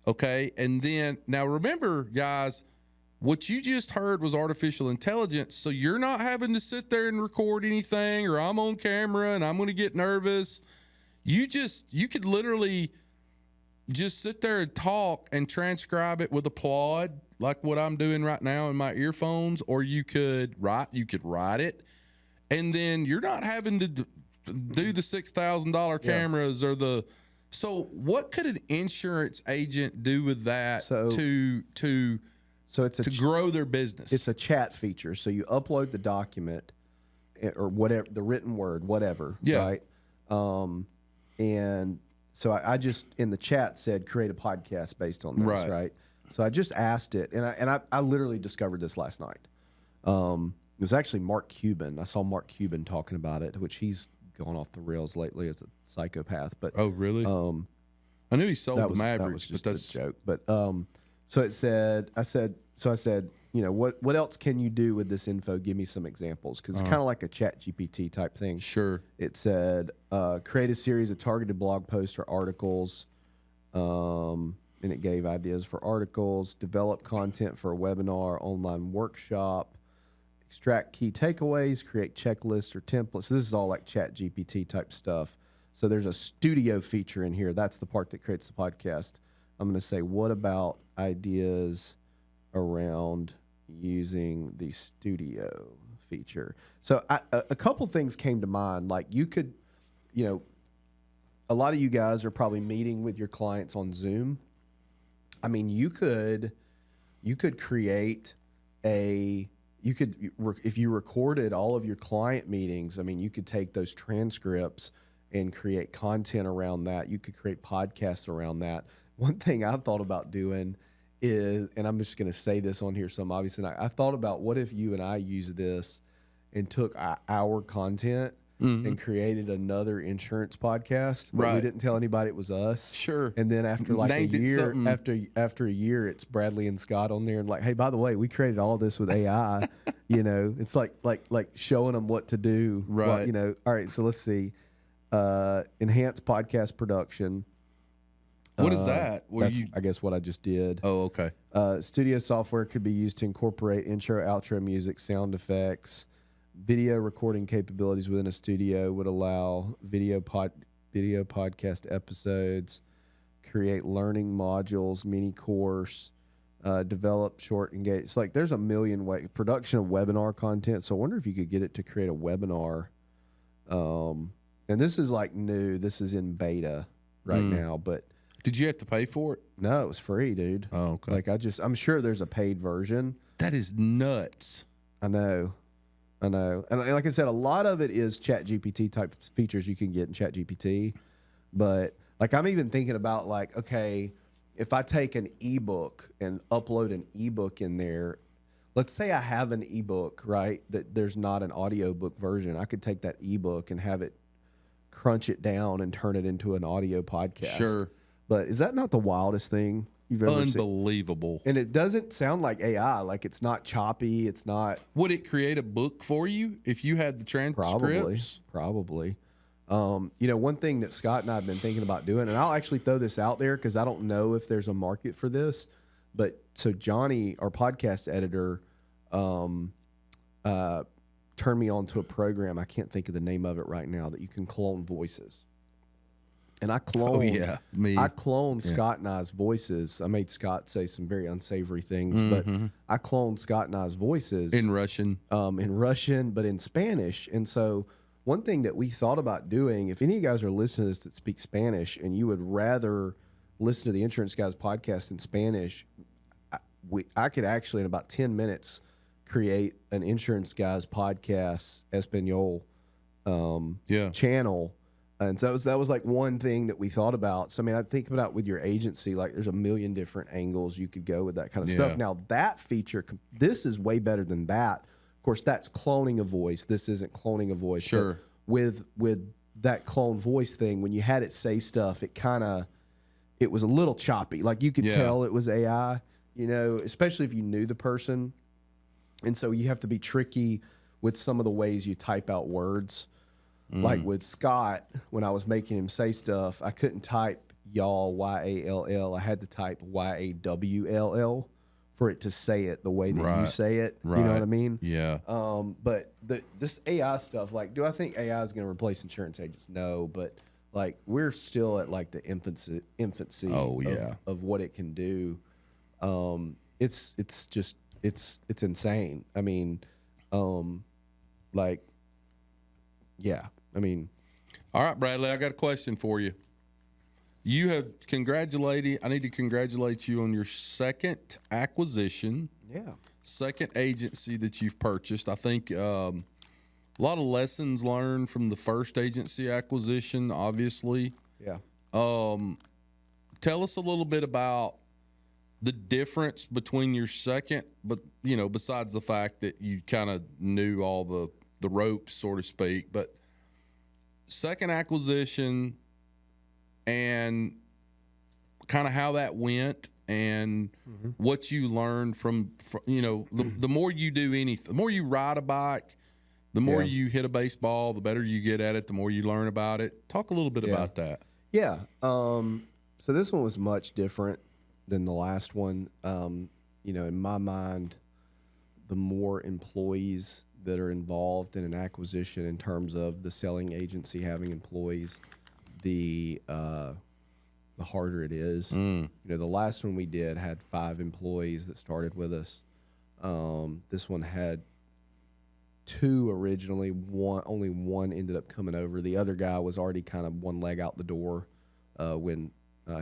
Okay, and then now remember, guys, what you just heard was artificial intelligence, so you're not having to sit there and record anything, or I'm on camera and I'm going to get nervous. You could literally just sit there and talk and transcribe it with Applaud, like what I'm doing right now in my earphones, or you could write it, and then you're not having to do the $6,000 cameras or the. So what could an insurance agent do with that to grow their business? It's a chat feature. So you upload the document or whatever, the written word, whatever. Yeah. Right. And so I just in the chat said create a podcast based on this. Right. So I just asked it, and I literally discovered this last night. It was actually Mark Cuban. I saw Mark Cuban talking about it, which he's gone off the rails lately as a psychopath. But oh, really? I knew he sold the Mavericks, that was just but that's a joke. But so it said, I said, you know, what else can you do with this info? Give me some examples, because it's kind of like a Chat GPT type thing. Sure. It said create a series of targeted blog posts or articles, and it gave ideas for articles. Develop content for a webinar, online workshop. Extract key takeaways, create checklists or templates. So this is all like Chat GPT type stuff. So there's a studio feature in here. That's the part that creates the podcast. I'm going to say, what about ideas around using the studio feature? So a couple things came to mind. Like you could, you know, a lot of you guys are probably meeting with your clients on Zoom. I mean, you could create if you recorded all of your client meetings, I mean, you could take those transcripts and create content around that. You could create podcasts around that. One thing I thought about doing is, and I'm just going to say this on here, so I'm obviously not, I thought about what if you and I used this and took our content and created another insurance podcast, but we didn't tell anybody it was us. Sure. And then after like a year, after a year, it's Bradley and Scott on there, and like, hey, by the way, we created all this with AI. You know, it's like showing them what to do. Right. Well, you know. All right. So let's see. Enhanced podcast production. What is that? That's, I guess, what I just did. Oh, okay. Studio software could be used to incorporate intro, outro music, sound effects. Video recording capabilities within a studio would allow video podcast episodes, create learning modules, mini course, develop short engage. It's like there's a million ways. Production of webinar content. So I wonder if you could get it to create a webinar. And this is like new. This is in beta right now. But did you have to pay for it? No, it was free, dude. Oh, okay. Like I'm sure there's a paid version. That is nuts. I know. And like I said, a lot of it is Chat GPT type features you can get in Chat GPT. But like I'm even thinking about like, okay, if I take an ebook and upload an ebook in there, let's say I have an ebook, right, that there's not an audiobook version. I could take that ebook and have it crunch it down and turn it into an audio podcast. Sure. But is that not the wildest thing you've ever seen? Unbelievable. And it doesn't sound like AI. Like it's not choppy. It's not. Would it create a book for you if you had the transcripts? Probably. You know, one thing that Scott and I have been thinking about doing, and I'll actually throw this out there because I don't know if there's a market for this, but so Johnny, our podcast editor, turned me on to a program. I can't think of the name of it right now, that you can clone voices. And I cloned, Scott and I's voices. I made Scott say some very unsavory things, but I cloned Scott and I's voices in Russian, but in Spanish. And so one thing that we thought about doing, if any of you guys are listening to this that speak Spanish and you would rather listen to the Insurance Guys podcast in Spanish, I could actually in about 10 minutes create an Insurance Guys podcast Espanol channel. And so that was like one thing that we thought about. So, I mean, I think about with your agency, like there's a million different angles you could go with that kind of stuff. Now, that feature, this is way better than that. Of course, that's cloning a voice. This isn't cloning a voice. Sure. But with that clone voice thing, when you had it say stuff, it was a little choppy. Like you could tell it was AI, especially if you knew the person. And so you have to be tricky with some of the ways you type out words. Like with Scott, when I was making him say stuff, I couldn't type y'all, Y-A-L-L. I had to type Y-A-W-L-L for it to say it the way that you say it. Right. You know what I mean? Yeah. But this AI stuff, like, do I think AI is going to replace insurance agents? No, but like we're still at like the infancy of what it can do. It's insane. I mean, All right, Bradley, I got a question for you. You have I need to congratulate you on your second acquisition. Yeah. Second agency that you've purchased. I think a lot of lessons learned from the first agency acquisition, obviously. Yeah. Tell us a little bit about the difference between your second, but besides the fact that you kind of knew all the ropes, so to speak, but second acquisition and kind of how that went and what you learned from the more you do anything, the more you ride a bike, the more you hit a baseball, the better you get at it, the more you learn about it. Talk a little bit about that. Yeah. So this one was much different than the last one. In my mind, the more employees that are involved in an acquisition in terms of the selling agency having employees, the harder it is. The last one we did had 5 employees that started with us. This one had 2 originally. Only one ended up coming over. The other guy was already kind of one leg out the door when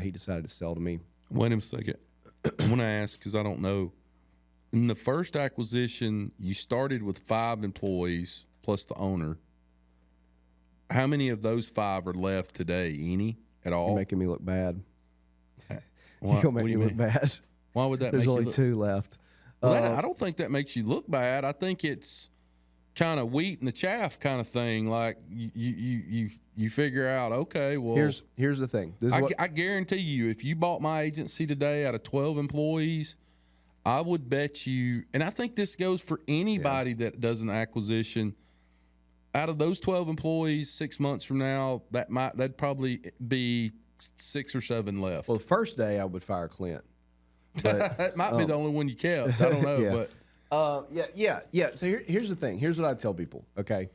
he decided to sell to me. Wait a second. I want to ask because I don't know. In the first acquisition, you started with 5 employees plus the owner. How many of those 5 are left today? Any at all? You're making me look bad. Why, You're making me look bad. Why would that There's make only you look 2 left. Well, I don't think that makes you look bad. I think it's kind of wheat and the chaff kind of thing. Like you figure out, okay, well, here's the thing. I guarantee you, if you bought my agency today out of 12 employees, I would bet you, and I think this goes for anybody that does an acquisition. Out of those 12 employees, 6 months from now, that'd probably be 6 or 7 left. Well, the first day I would fire Clint. But, that might be the only one you kept. I don't know, but yeah. So here's the thing. Here's what I tell people. Okay,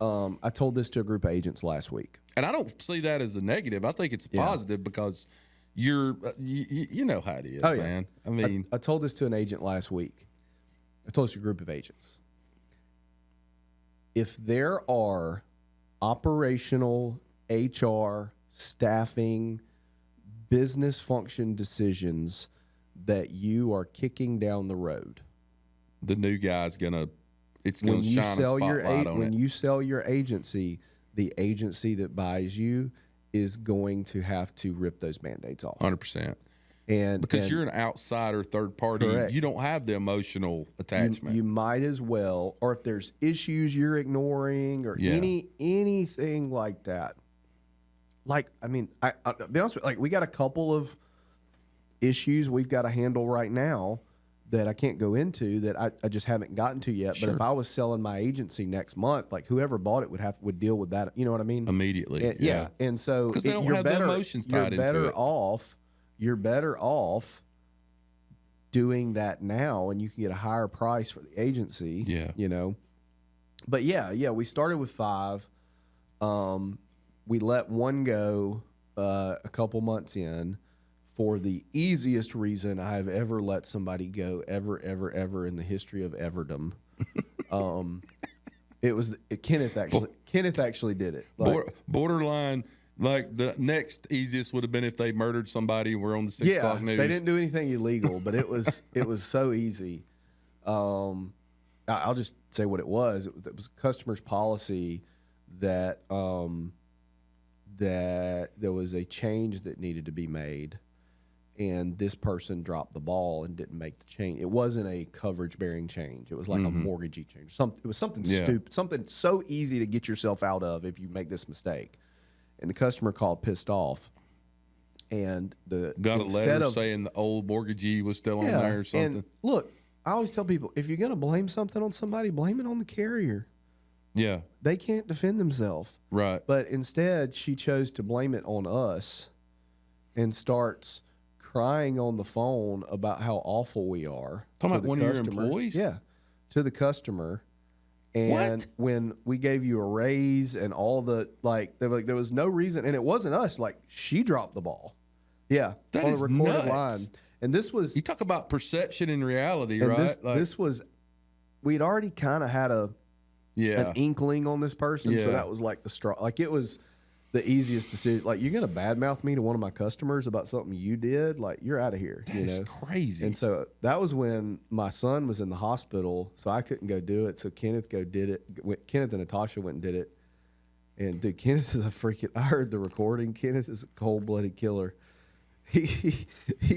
I told this to a group of agents last week, and I don't see that as a negative. I think it's a positive because you're you know how it is, man. I mean, I told this to an agent last week. I told this to a group of agents. If there are operational, HR, staffing, business function decisions that you are kicking down the road, the new guy's gonna shine a spotlight on it. When you sell your agency, the agency that buys you is going to have to rip those Band-Aids off. 100%. And because you're an outsider third party, correct. You don't have the emotional attachment. You might as well, or if there's issues you're ignoring or anything like that. Like, I mean, I'll be honest with you, like, we got a couple of issues we've got to handle right now that I can't go into that I just haven't gotten to yet. Sure. But if I was selling my agency next month, like whoever bought it would deal with that. You know what I mean? Immediately. And, yeah. And so because they don't have the emotions tied into it. You're better off doing that now, and you can get a higher price for the agency. Yeah. You know. But yeah, we started with 5. We let one go a couple months in for the easiest reason I have ever let somebody go ever in the history of everdom. Kenneth actually did it. Like, borderline. Like the next easiest would have been if they murdered somebody and we're on the 6 o'clock news. They didn't do anything illegal, but it was so easy. I'll just say what it was. It was a customer's policy that that there was a change that needed to be made, and this person dropped the ball and didn't make the change. It wasn't a coverage bearing change. It was like a mortgagee change. It was something stupid, something so easy to get yourself out of if you make this mistake. And the customer called pissed off, and got a letter saying the old mortgagee was still on there or something. And look, I always tell people, if you're going to blame something on somebody, blame it on the carrier. Yeah. They can't defend themselves. Right. But instead, she chose to blame it on us and starts crying on the phone about how awful we are. Talking about one of your employees? Yeah, to the customer. And when we gave you a raise and all the, there was no reason, and it wasn't us. Like, she dropped the ball. Yeah, that on is the recorded nuts. line. And this was, you talk about perception and reality, and right? This was, we'd already kind of had an inkling on this person, so that was like the straw. Like, it was the easiest decision. Like, you're gonna badmouth me to one of my customers about something you did? Like, you're out of here. That is crazy. And so that was when my son was in the hospital, so I couldn't go do it. So Kenneth did it. Kenneth and Natasha went and did it. And dude, Kenneth is a freaking. I heard the recording. Kenneth is a cold-blooded killer. He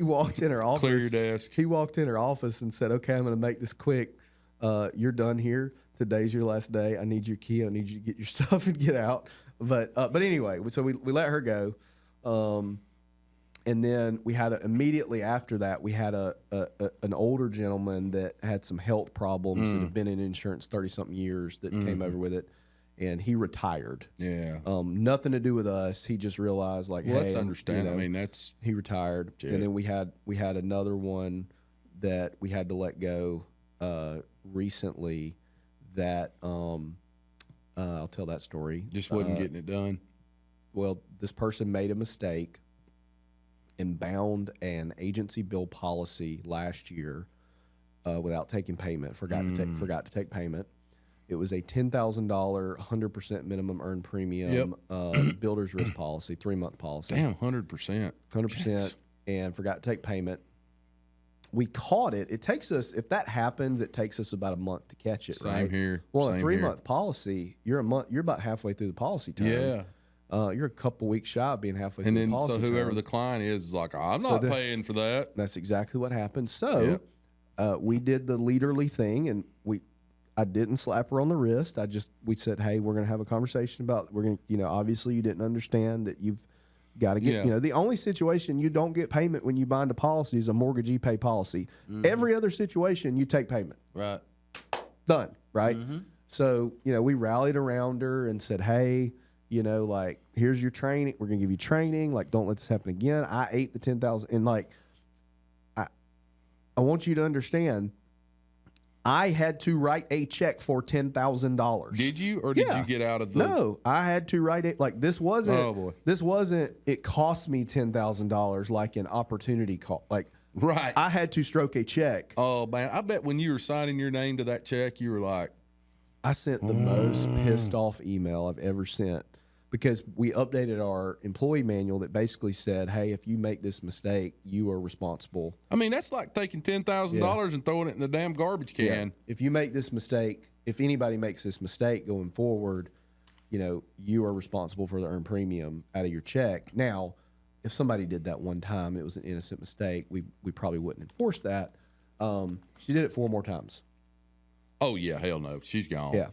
walked in her office. Clear your desk. He walked in her office and said, "Okay, I'm going to make this quick. You're done here. Today's your last day. I need your key. I need you to get your stuff and get out." But anyway, so we let her go, and then we had immediately after that we had an older gentleman that had some health problems that had been in insurance 30-something years that came over with it, and he retired. Yeah, nothing to do with us. He just realized hey, that's understandable. I mean, he retired, and then we had another one that we had to let go recently that. I'll tell that story. Just wasn't getting it done. Well, this person made a mistake and bound an agency bill policy last year without taking payment. Forgot to take payment. It was a $10,000 100% minimum earned premium builder's risk policy, 3-month policy. Damn, 100%. 100%, and forgot to take payment. We caught it. It takes us, if that happens, it takes us about a month to catch it. Same here. Well, Same a 3-month policy, you're about halfway through the policy term. Yeah. You're a couple weeks shy of being halfway through the policy term. So whoever the client is like, I'm not paying for that. That's exactly what happened. So we did the leaderly thing, and I didn't slap her on the wrist. We said, hey, we're going to have a conversation about, obviously you didn't understand that you've got to get, the only situation you don't get payment when you bind a policy is a mortgagee pay policy. Every other situation, you take payment. Right. Done. Right. So, we rallied around her and said, hey, here's your training. We're going to give you training. Like, don't let this happen again. I ate the 10,000. And I want you to understand, I had to write a check for $10,000. Did you, or did you get out of the? No, I had to write it. Like, this wasn't. Oh boy. This wasn't. It cost me $10,000 like an opportunity call. Like, right. I had to stroke a check. Oh man, I bet when you were signing your name to that check, you were like, I sent the most pissed off email I've ever sent, because we updated our employee manual that basically said, hey, if you make this mistake, you are responsible. I mean, that's like taking $10,000 and throwing it in the damn garbage can. Yeah. If you make this mistake, if anybody makes this mistake going forward, you are responsible for the earned premium out of your check. Now, if somebody did that one time and it was an innocent mistake, we probably wouldn't enforce that. She did it 4 more times. Oh, yeah, hell no. She's gone. Yeah.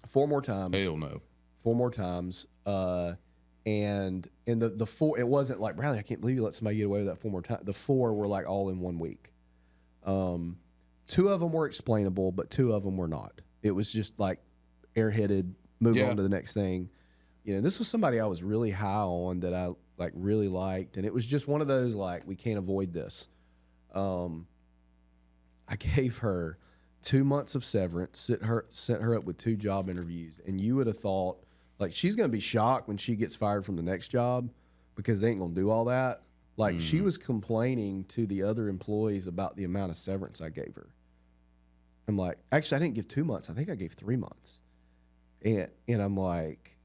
4 more times. Hell no. 4 more times. And the 4, it wasn't like, Bradley, I can't believe you let somebody get away with that 4 more times. The 4 were like all in 1 week. 2 of them were explainable, but 2 of them were not. It was just like airheaded, move on to the next thing. This was somebody I was really high on that I really liked. And it was just one of those, like, we can't avoid this. I gave her 2 months of severance, sent her up with 2 job interviews, and you would have thought like she's going to be shocked when she gets fired from the next job because they ain't going to do all that. Like she was complaining to the other employees about the amount of severance I gave her. I'm like, actually, I didn't give 2 months. I think I gave 3 months. And I'm like,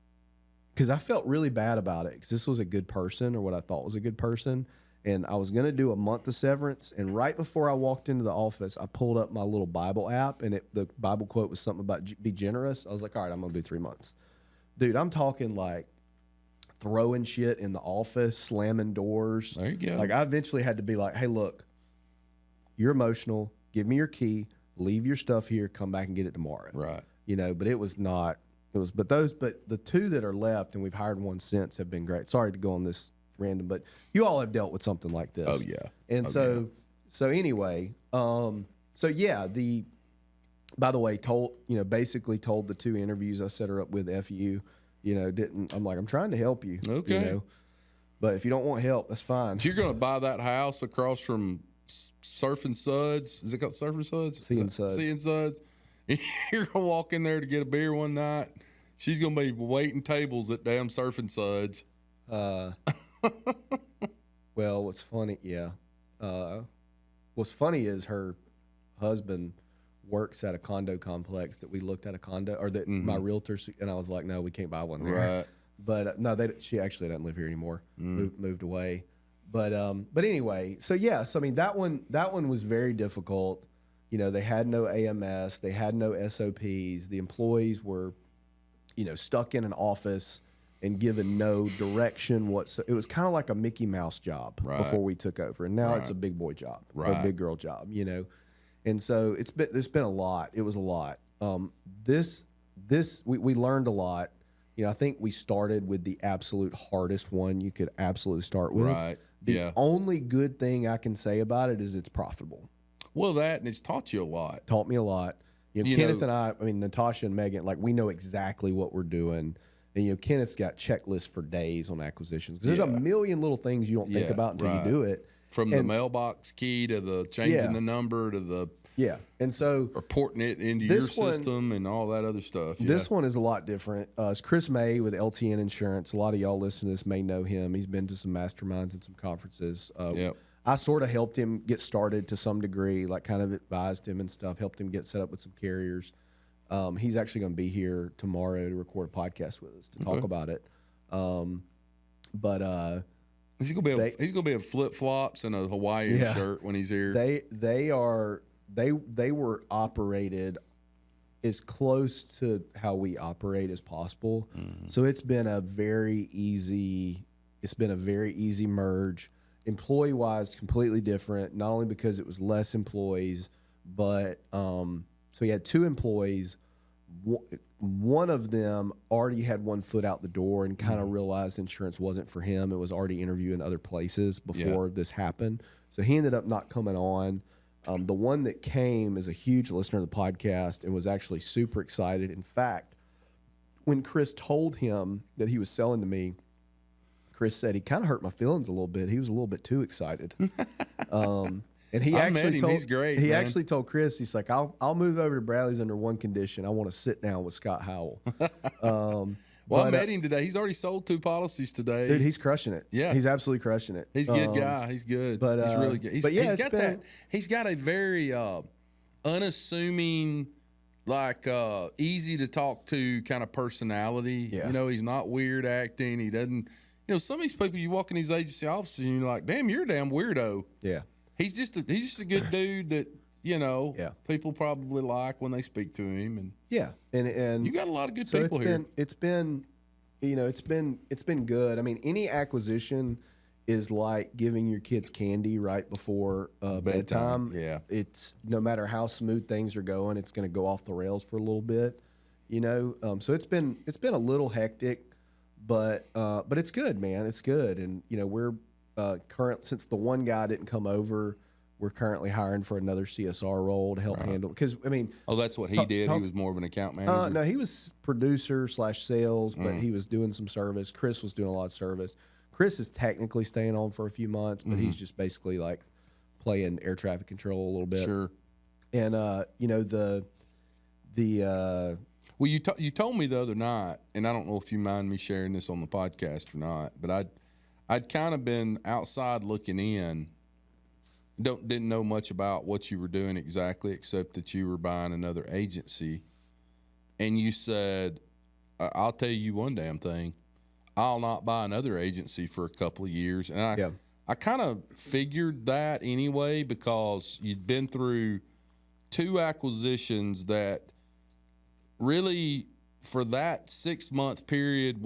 because I felt really bad about it because this was a good person, or what I thought was a good person. And I was going to do a month of severance. And right before I walked into the office, I pulled up my little Bible app, and the Bible quote was something about be generous. I was like, all right, I'm going to do 3 months. Dude, I'm talking like throwing shit in the office, slamming doors. There you go. Like I eventually had to be like, hey, look, you're emotional. Give me your key. Leave your stuff here. Come back and get it tomorrow. Right. You know, but it was not. It was, but the 2 that are left, and we've hired 1 since, have been great. Sorry to go on this random, but you all have dealt with something like this. Oh yeah. And so anyway, so yeah, by the way, basically told the 2 interviews I set her up with FU, I'm like, I'm trying to help you. Okay. But if you don't want help, that's fine. You're going to buy that house across from Surfing Suds. Is it called Surfing Suds? Seeing Suds. Seeing Suds. You're going to walk in there to get a beer one night. She's going to be waiting tables at damn Surfing Suds. Well, what's funny, what's funny is her husband works at a condo complex that we looked at that my realtors, and I was like, no, we can't buy one there. Right. But no, she actually doesn't live here anymore. Moved away. But anyway, so I mean that one was very difficult. They had no AMS, they had no SOPs. The employees were, stuck in an office and given no direction whatsoever. It was kind of like a Mickey Mouse job before we took over, and now it's a big boy job, or a big girl job, And so there's been a lot. It was a lot. We learned a lot. I think we started with the absolute hardest one you could absolutely start with. Right. The only good thing I can say about it is it's profitable. Well, and it's taught you a lot. Taught me a lot. Kenneth and I mean, Natasha and Megan, like we know exactly what we're doing. And, Kenneth's got checklists for days on acquisitions. Because there's a million little things you don't think about until you do it. From the mailbox key to the changing the number to the and so reporting it into your system and all that other stuff. This one is a lot different. It's Chris May with LTN Insurance. A lot of y'all listening to this may know him. He's been to some masterminds and some conferences. I sort of helped him get started to some degree, like kind of advised him and stuff, helped him get set up with some carriers. He's actually going to be here tomorrow to record a podcast with us to talk about it. He's gonna be in flip flops and a Hawaiian shirt when he's here. They were operated as close to how we operate as possible. So it's been a very easy merge. Employee wise, completely different. Not only because it was less employees, but so you had 2 employees. One of them already had 1 foot out the door and kind of realized insurance wasn't for him. It was already interviewing other places before this happened. So he ended up not coming on. The one that came is a huge listener of the podcast and was actually super excited. In fact, when Chris told him that he was selling to me, Chris said he kind of hurt my feelings a little bit. He was a little bit too excited. And he he's great. He actually told Chris, he's like, I'll move over to Bradley's under one condition. I want to sit down with Scott Howell. I met him today. He's already sold 2 policies today. Dude, he's crushing it. Yeah, he's absolutely crushing it. He's a good guy. He's good. But he's really good. He's got a very unassuming, like easy to talk to kind of personality. Yeah. He's not weird acting. He doesn't. Some of these people you walk in these agency offices and you're like, damn, you're a damn weirdo. Yeah. He's just a good dude that people probably like when they speak to him, and you got a lot of good people here. It's been good. I mean, any acquisition is like giving your kids candy right before bedtime. Yeah, it's no matter how smooth things are going, it's going to go off the rails for a little bit. So it's been a little hectic, but it's good, man. It's good, and we're. Since the one guy didn't come over, we're currently hiring for another CSR role to help handle. Because that's what he did. He was more of an account manager. No, he was producer / sales, but he was doing some service. Chris was doing a lot of service. Chris is technically staying on for a few months, but he's just basically like playing air traffic control a little bit. Sure. And you know, Well, you told me the other night, and I don't know if you mind me sharing this on the podcast or not, but I'd kind of been outside looking in. Didn't know much about what you were doing exactly, except that you were buying another agency. And you said, "I'll tell you one damn thing, I'll not buy another agency for a couple of years." And I kind of figured that anyway, because you'd been through 2 acquisitions that really, for that 6-month period,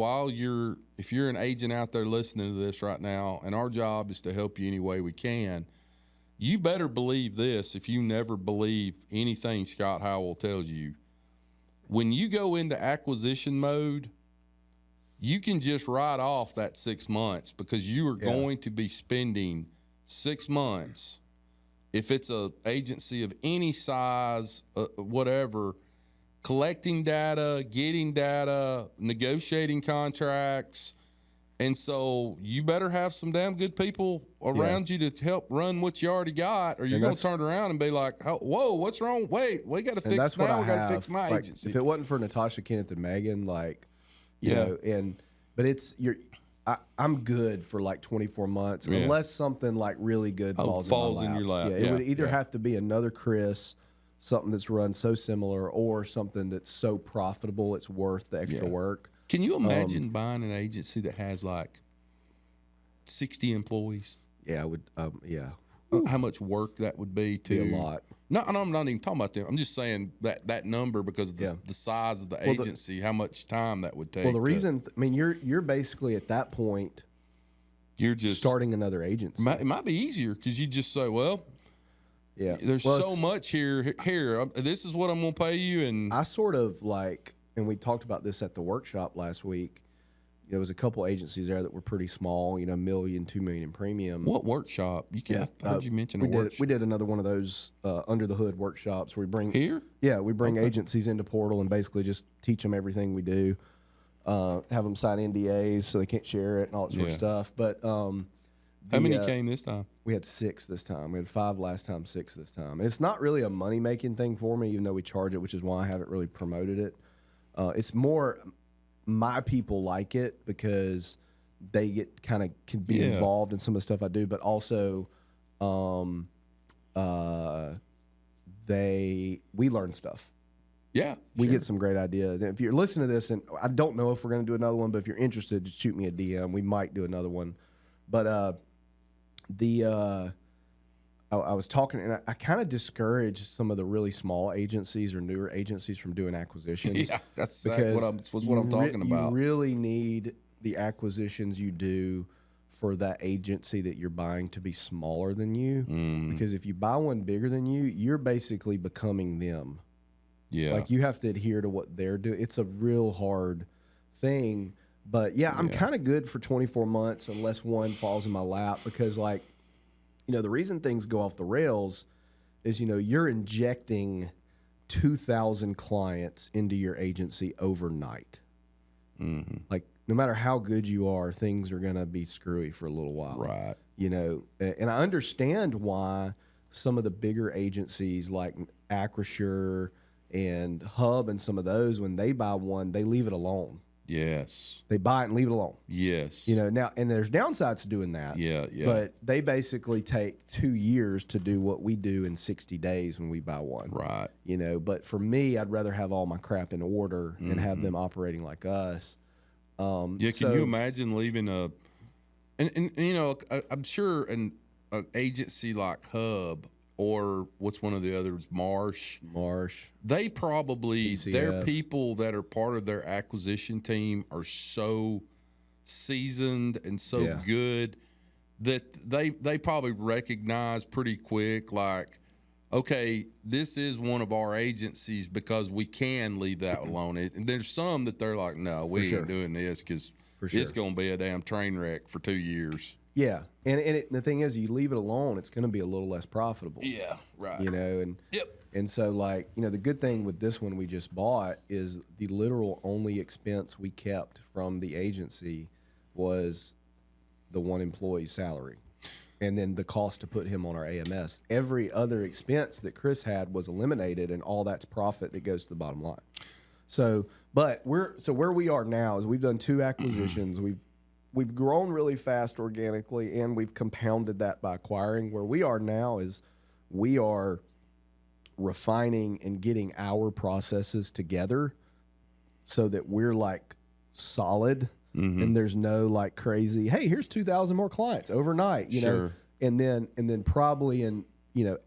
if you're an agent out there listening to this right now, and our job is to help you any way we can, you better believe this. If you never believe anything Scott Howell tells you, when you go into acquisition mode, you can just write off that 6 months, because you are going to be spending 6 months, if it's a agency of any size, whatever, collecting data, getting data, negotiating contracts. And so you better have some damn good people around you to help run what you already got, or you're going to turn around and be like, "Oh, whoa, what's wrong? Wait, we got to fix now. We got to fix my agency." If it wasn't for Natasha, Kenneth, and Megan, like, you know, but I'm good for like 24 months, unless something like really good falls in your lap. It would either have to be another Chris, something that's run so similar, or something that's so profitable it's worth the extra work. Can you imagine buying an agency that has like 60 employees? Yeah, I would. How much work that would be to a lot. No, and I'm not even talking about them. I'm just saying that number, because of the size of the agency, how much time that would take. Well, the reason, I mean, you're basically at that point, you're just starting another agency. It might be easier, because you just say, "Well, there's so much here. Here, this is what I'm going to pay you." And I sort of like. And we talked about this at the workshop last week. There was a couple agencies there that were pretty small, $1 million, $2 million in premium. What workshop? I heard you mention a workshop. We did another one of those under the hood workshops where we bring we bring agencies into Portal and basically just teach them everything we do. Have them sign NDAs so they can't share it and all that sort of stuff. But how many came this time? We had 6 this time. We had 5 last time, 6 this time. And it's not really a money making thing for me, even though we charge it, which is why I haven't really promoted it. It's more my people like it because they get can be involved in some of the stuff I do, but also we learn stuff. Yeah, we get some great ideas. And if you're listening to this, and I don't know if we're going to do another one, but if you're interested, just shoot me a DM. We might do another one. But I was talking, and I kind of discourage some of the really small agencies or newer agencies from doing acquisitions. Yeah, that's what I'm talking about. You really need the acquisitions you do for that agency that you're buying to be smaller than you. Because if you buy one bigger than you, you're basically becoming them. Yeah. Like, you have to adhere to what they're doing. It's a real hard thing. But, I'm kind of good for 24 months unless one falls in my lap, because, like, the reason things go off the rails is, you're injecting 2,000 clients into your agency overnight. Like, no matter how good you are, things are going to be screwy for a little while. Right. And I understand why some of the bigger agencies like Acrisure and Hub and some of those, when they buy one, they leave it alone. Yes. They buy it and leave it alone. Yes. Now, and there's downsides to doing that. Yeah. But they basically take 2 years to do what we do in 60 days when we buy one. Right. But for me, I'd rather have all my crap in order and have them operating like us. Can you imagine leaving I'm sure an agency like Hub, or what's one of the others, Marsh. They probably, DCF. Their people that are part of their acquisition team are so seasoned and so good that they probably recognize pretty quick, like, okay, this is one of our agencies because we can leave that alone. And there's some that they're like, no, we ain't doing this because it's going to be a damn train wreck for 2 years. Yeah, and the thing is, you leave it alone, it's going to be a little less profitable. Yeah, right. And so, like, the good thing with this one we just bought is the literal only expense we kept from the agency was the one employee's salary. and then the cost to put him on our AMS. Every other expense that Chris had was eliminated, and all that's profit that goes to the bottom line. So, but where we are now is we've done 2 acquisitions. We've grown really fast organically, and we've compounded that by acquiring. Where we are now is we are refining and getting our processes together so that we're like solid, and there's no like crazy, hey, here's 2,000 more clients overnight, you know, and then probably in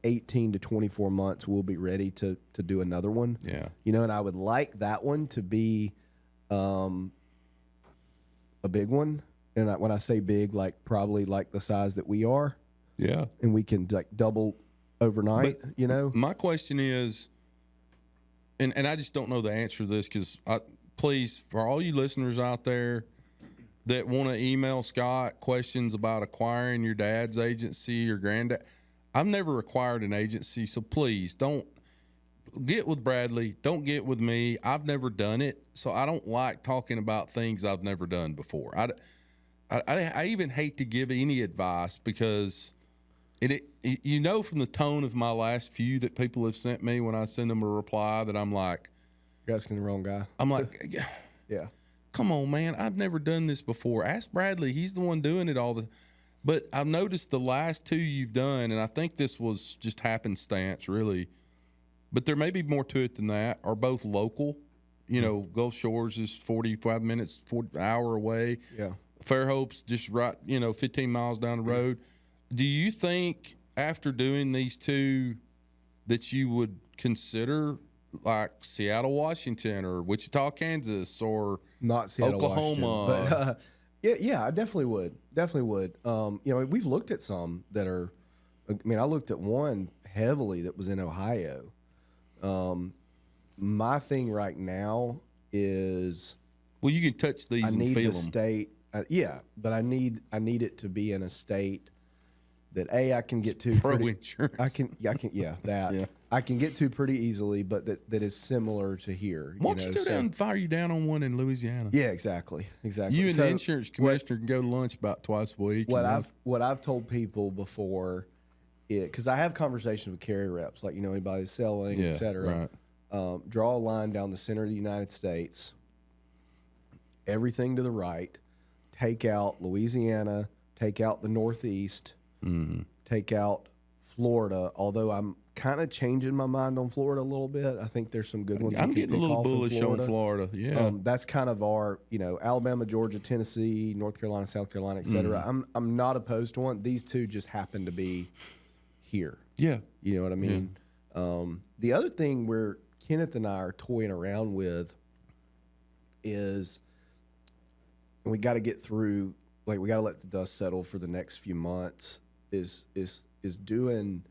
18 to 24 months we'll be ready to do another one. Yeah, and I would like that one to be a big one, and when I say big, like probably like the size that we are. Yeah, and we can like double overnight. But my question is, and I just don't know the answer to this, because please, for all you listeners out there that want to email Scott questions about acquiring your dad's agency, your granddad, I've never acquired an agency, so please don't get with Bradley. Don't get with me. I've never done it, so I don't like talking about things I've never done before. I even hate to give any advice, because from the tone of my last few that people have sent me when I send them a reply that I'm like, you're asking the wrong guy. I'm like, yeah. Come on, man. I've never done this before. Ask Bradley. He's the one doing it but I've noticed the last 2 you've done, and I think this was just happenstance, really. But there may be more to it than that, are both local. Gulf Shores is 45 minutes, hour away. Yeah. Fairhope's just right, 15 miles down the road. Do you think after doing these 2 that you would consider like Seattle, Washington, or Wichita, Kansas, or not Seattle, Oklahoma? But, yeah, I definitely would. We've looked at some that are. I looked at one heavily that was in Ohio. My thing right now is, well, you can touch these and feel them. State, but I need it to be in a state that I can get to. Insurance. I can I can get to pretty easily, but that is similar to here. Why don't you go down and fire you down on one in Louisiana? Yeah, exactly. You and the insurance commissioner can go to lunch about twice a week. What I've told people before, because I have conversations with carrier reps, like anybody selling, et cetera. Right. Draw a line down the center of the United States. Everything to the right. Take out Louisiana. Take out the Northeast. Take out Florida. Although I'm kind of changing my mind on Florida a little bit. I think there's some good ones. I'm getting a little bullish on Florida. Yeah, that's kind of our, Alabama, Georgia, Tennessee, North Carolina, South Carolina, et cetera. I'm not opposed to one. These 2 just happen to be here. Yeah, you know what I mean. The other thing where Kenneth and I are toying around with is, and we got to get through. Like, we got to let the dust settle for the next few months. Is doing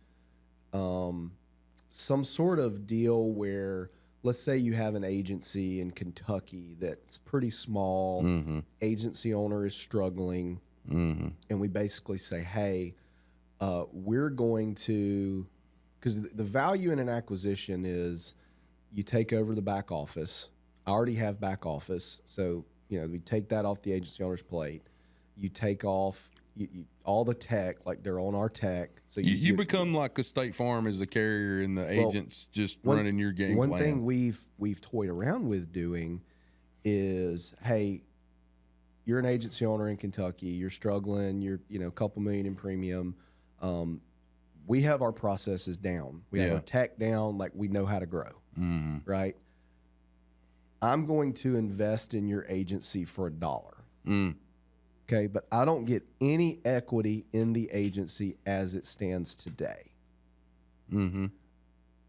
some sort of deal where, let's say you have an agency in Kentucky that's pretty small, agency owner is struggling, and we basically say, hey, we're going to, because the value in an acquisition is you take over the back office. I already have back office, so we take that off the agency owner's plate. You take off all the tech, like they're on our tech. So you become like a State Farm as the carrier, and the agents just running your game plan. One thing we've toyed around with doing is, hey, you're an agency owner in Kentucky, you're struggling, you're a couple million in premium. We have our processes down. We have our tech down, like we know how to grow, right? I'm going to invest in your agency for $1. Okay, but I don't get any equity in the agency as it stands today.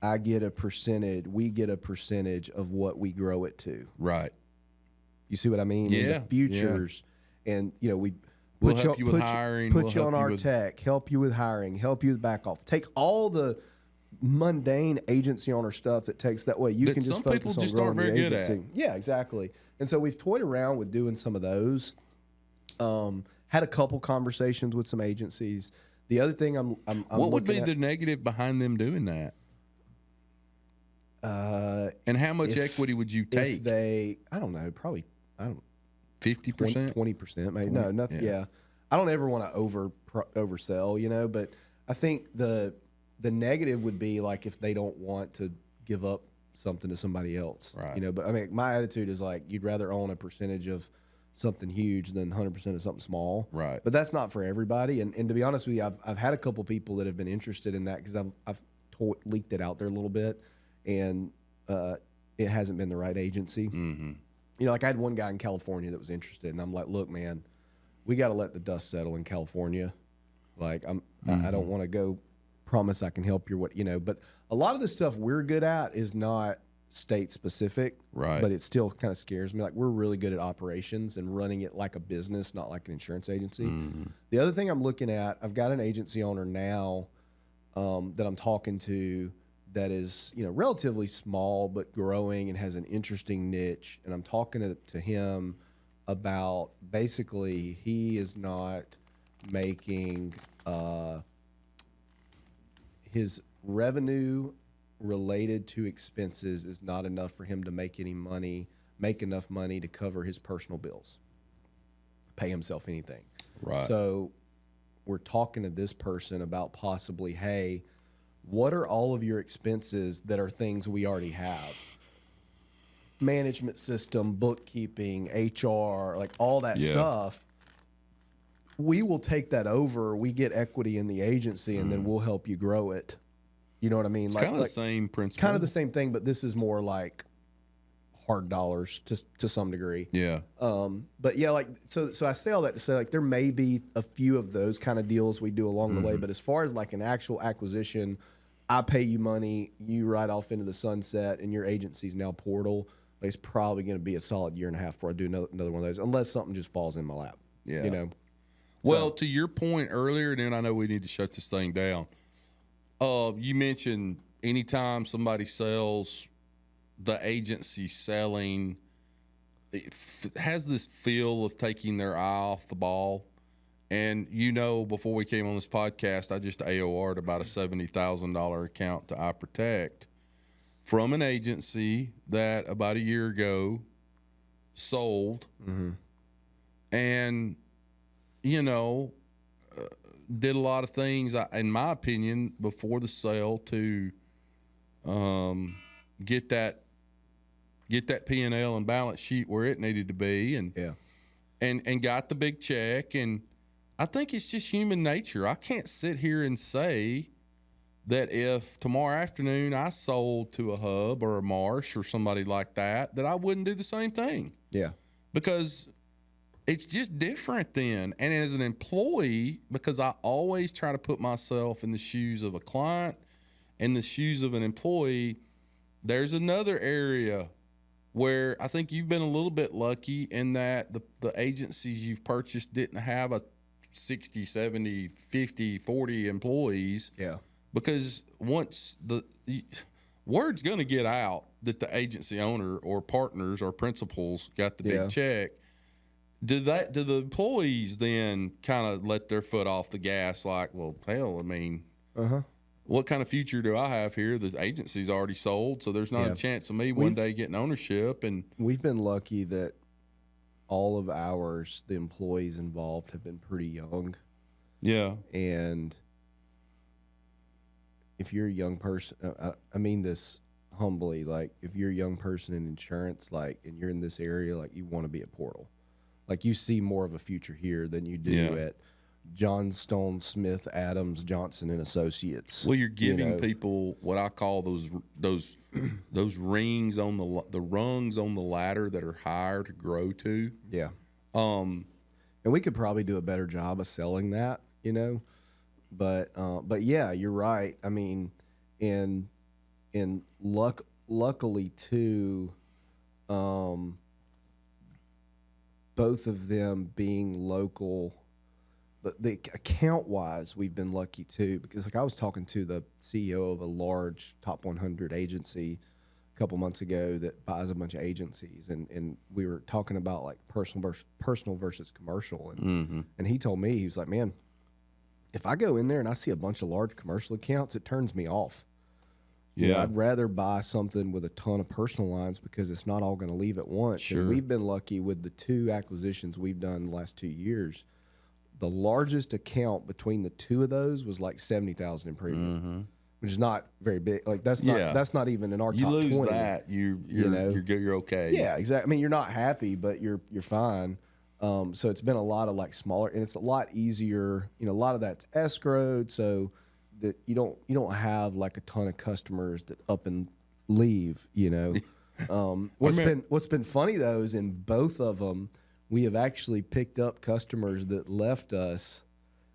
I get a percentage. We get a percentage of what we grow it to. Right. You see what I mean? Yeah. In the futures, and we we'll help you with hiring. Put you on our tech. Help you with hiring. Help you with back off. Take all the mundane agency owner stuff that takes that way. You can just focus on growing the agency. Yeah, exactly. And so we've toyed around with doing some of those. Had a couple conversations with some agencies. The other thing I'm what would be the negative behind them doing that? And how much equity would you take? If I don't know, probably 50%, 20%, maybe. No, nothing. Yeah. I don't ever want to oversell, you know, but I think the negative would be like if they don't want to give up something to somebody else, right? You know, but I mean, my attitude is like you'd rather own a percentage of something huge than 100% of something small, right? But that's not for everybody. And to be honest with you, I've had a couple people that have been interested in that because I've leaked it out there a little bit, and it hasn't been the right agency. Mm-hmm. You know, like I had one guy in California that was interested, and I'm like, look, man, we got to let the dust settle in California. Like I don't want to go promise I can help you, but a lot of the stuff we're good at is not state specific, right? But it still kind of scares me. Like we're really good at operations and running it like a business, not like an insurance agency. Mm-hmm. The other thing I'm looking at, I've got an agency owner now that I'm talking to that is, you know, relatively small but growing and has an interesting niche. And I'm talking to him about basically he is not making his revenue related to expenses is not enough for him to make enough money to cover his personal bills, pay himself anything. Right. So we're talking to this person about possibly, hey, what are all of your expenses that are things we already have? Management system, bookkeeping, HR, like all that stuff. We will take that over. We get equity in the agency, and then we'll help you grow it. You know what I mean? It's kind of the same principle. Kind of the same thing, but this is more like hard dollars to some degree. Yeah. But yeah, like so I say all that to say like there may be a few of those kind of deals we do along the way, but as far as like an actual acquisition, I pay you money, you ride off into the sunset, and your agency's now portal. Like, it's probably going to be a solid year and a half before I do another one of those, unless something just falls in my lap. Yeah. You know. Well, to your point earlier, and then I know we need to shut this thing down. You mentioned anytime somebody sells, the agency selling has this feel of taking their eye off the ball. And, you know, before we came on this podcast, I just AOR'd about a $70,000 account to iProtect from an agency that about a year ago sold. Mm-hmm. And, you know, did a lot of things, in my opinion, before the sale to get that P&L and balance sheet where it needed to be, and got the big check. And I think it's just human nature. I can't sit here and say that if tomorrow afternoon I sold to a Hub or a Marsh or somebody like that, that I wouldn't do the same thing. Yeah. Because it's just different then. And as an employee, because I always try to put myself in the shoes of a client and the shoes of an employee, there's another area where I think you've been a little bit lucky in that the agencies you've purchased didn't have a 60, 70, 50, 40 employees. Yeah. Because once the word's going to get out that the agency owner or partners or principals got the big check, do the employees then kind of let their foot off the gas like, well, hell, I mean, what kind of future do I have here? The agency's already sold, so there's not a chance of me one day getting ownership. And we've been lucky that all of ours, the employees involved, have been pretty young. Yeah. And if you're a young person, I mean this humbly, like if you're a young person in insurance, like, and you're in this area, like you want to be at Portal. Like you see more of a future here than you do at Johnstone, Smith, Adams, Johnson and Associates. Well, you're giving people what I call those rings on the rungs on the ladder that are higher to grow to. Yeah. And we could probably do a better job of selling that, you know. But yeah, you're right. I mean, luckily too, both of them being local, but the account wise, we've been lucky too, because like I was talking to the CEO of a large top 100 agency a couple months ago that buys a bunch of agencies, and we were talking about like personal versus commercial, and he told me, he was like, man, if I go in there and I see a bunch of large commercial accounts, it turns me off. You know, I'd rather buy something with a ton of personal lines because it's not all going to leave at once. Sure. And we've been lucky with the 2 acquisitions we've done in the last 2 years. the largest account between the two of those was like 70,000 in premium, which is not very big. Like that's not even in our top 20. You lose that, you're okay. Yeah, exactly. I mean, you're not happy, but you're fine. So it's been a lot of like smaller, and it's a lot easier. A lot of that's escrowed, so that you don't have like a ton of customers that up and leave. What's been funny though is in both of them, we have actually picked up customers that left us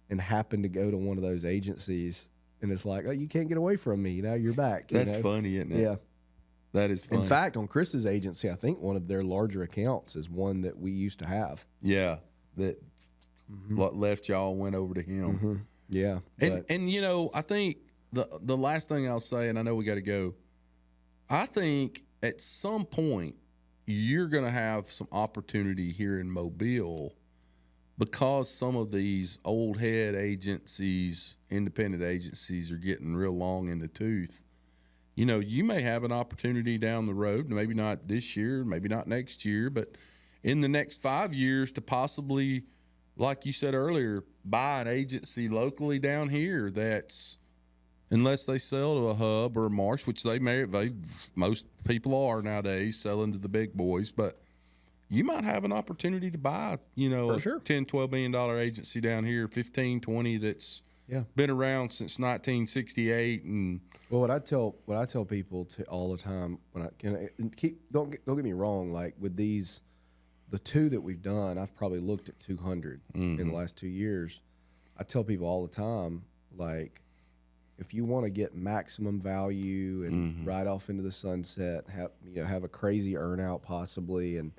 and happened to go to one of those agencies, and it's like, oh, you can't get away from me. Now you're back. That's funny, isn't it? Yeah. That is funny. In fact, on Chris's agency, I think one of their larger accounts is one that we used to have. Yeah, that left y'all, went over to him. Yeah. And I think the last thing I'll say, and I know we got to go, I think at some point you're going to have some opportunity here in Mobile because some of these old head agencies, independent agencies, are getting real long in the tooth. You may have an opportunity down the road, maybe not this year, maybe not next year, but in the next 5 years to possibly, like you said earlier, buy an agency locally down here that's, unless they sell to a Hub or a Marsh, which most people are nowadays selling to the big boys, but you might have an opportunity to buy, a sure. $10, $12 million agency down here, 15, 20 that's been around since 1968. And what I tell people all the time don't get me wrong, like with these, the two that we've done, I've probably looked at 200 in the last 2 years. I tell people all the time, like, if you want to get maximum value and ride off into the sunset, have a crazy earn out possibly, and